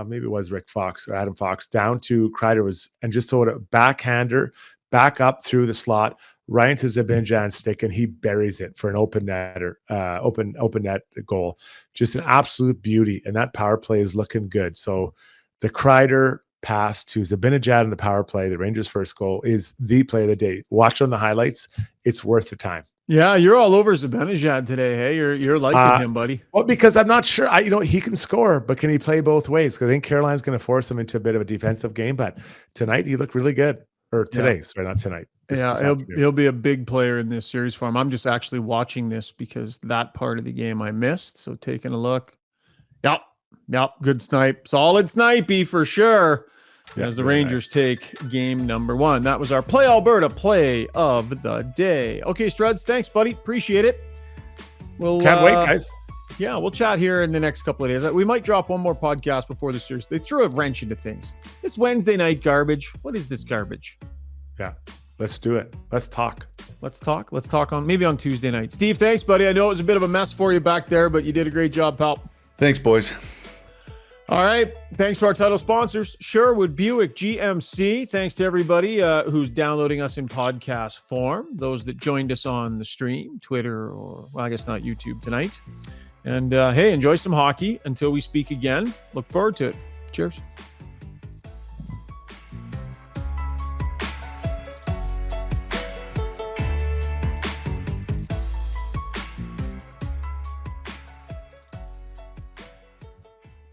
maybe it was Rick Fox or Adam Fox, down to Kreider, and just throw it a backhander back up through the slot, right into Zibanejad's stick, and he buries it for an open net goal. Just an absolute beauty, and that power play is looking good. So the Kreider pass to Zibanejad in the power play, the Rangers' first goal, is the play of the day. Watch on the highlights; it's worth the time. Yeah, you're all over Zibanejad today. Hey, you're liking him, buddy. Well, because I'm not sure. He can score, but can he play both ways? Because I think Caroline's going to force him into a bit of a defensive game. But tonight he looked really good. Or today, sorry, not tonight. This he'll be a big player in this series for him. I'm just actually watching this because that part of the game I missed. So taking a look. Yep, good snipe, solid snipey for sure. as the Rangers take game number 1. That was our Play Alberta play of the day. Okay, Struds, thanks, buddy. Appreciate it. Can't wait, guys. Yeah, we'll chat here in the next couple of days. We might drop one more podcast before the series. They threw a wrench into things. This Wednesday night garbage. What is this garbage? Yeah, let's do it. Let's talk. Let's talk on maybe on Tuesday night. Steve, thanks, buddy. I know it was a bit of a mess for you back there, but you did a great job, pal. Thanks, boys. All right. Thanks to our title sponsors, Sherwood Buick GMC. Thanks to everybody who's downloading us in podcast form. Those that joined us on the stream, Twitter, or well, I guess not YouTube tonight. And hey, enjoy some hockey until we speak again. Look forward to it. Cheers.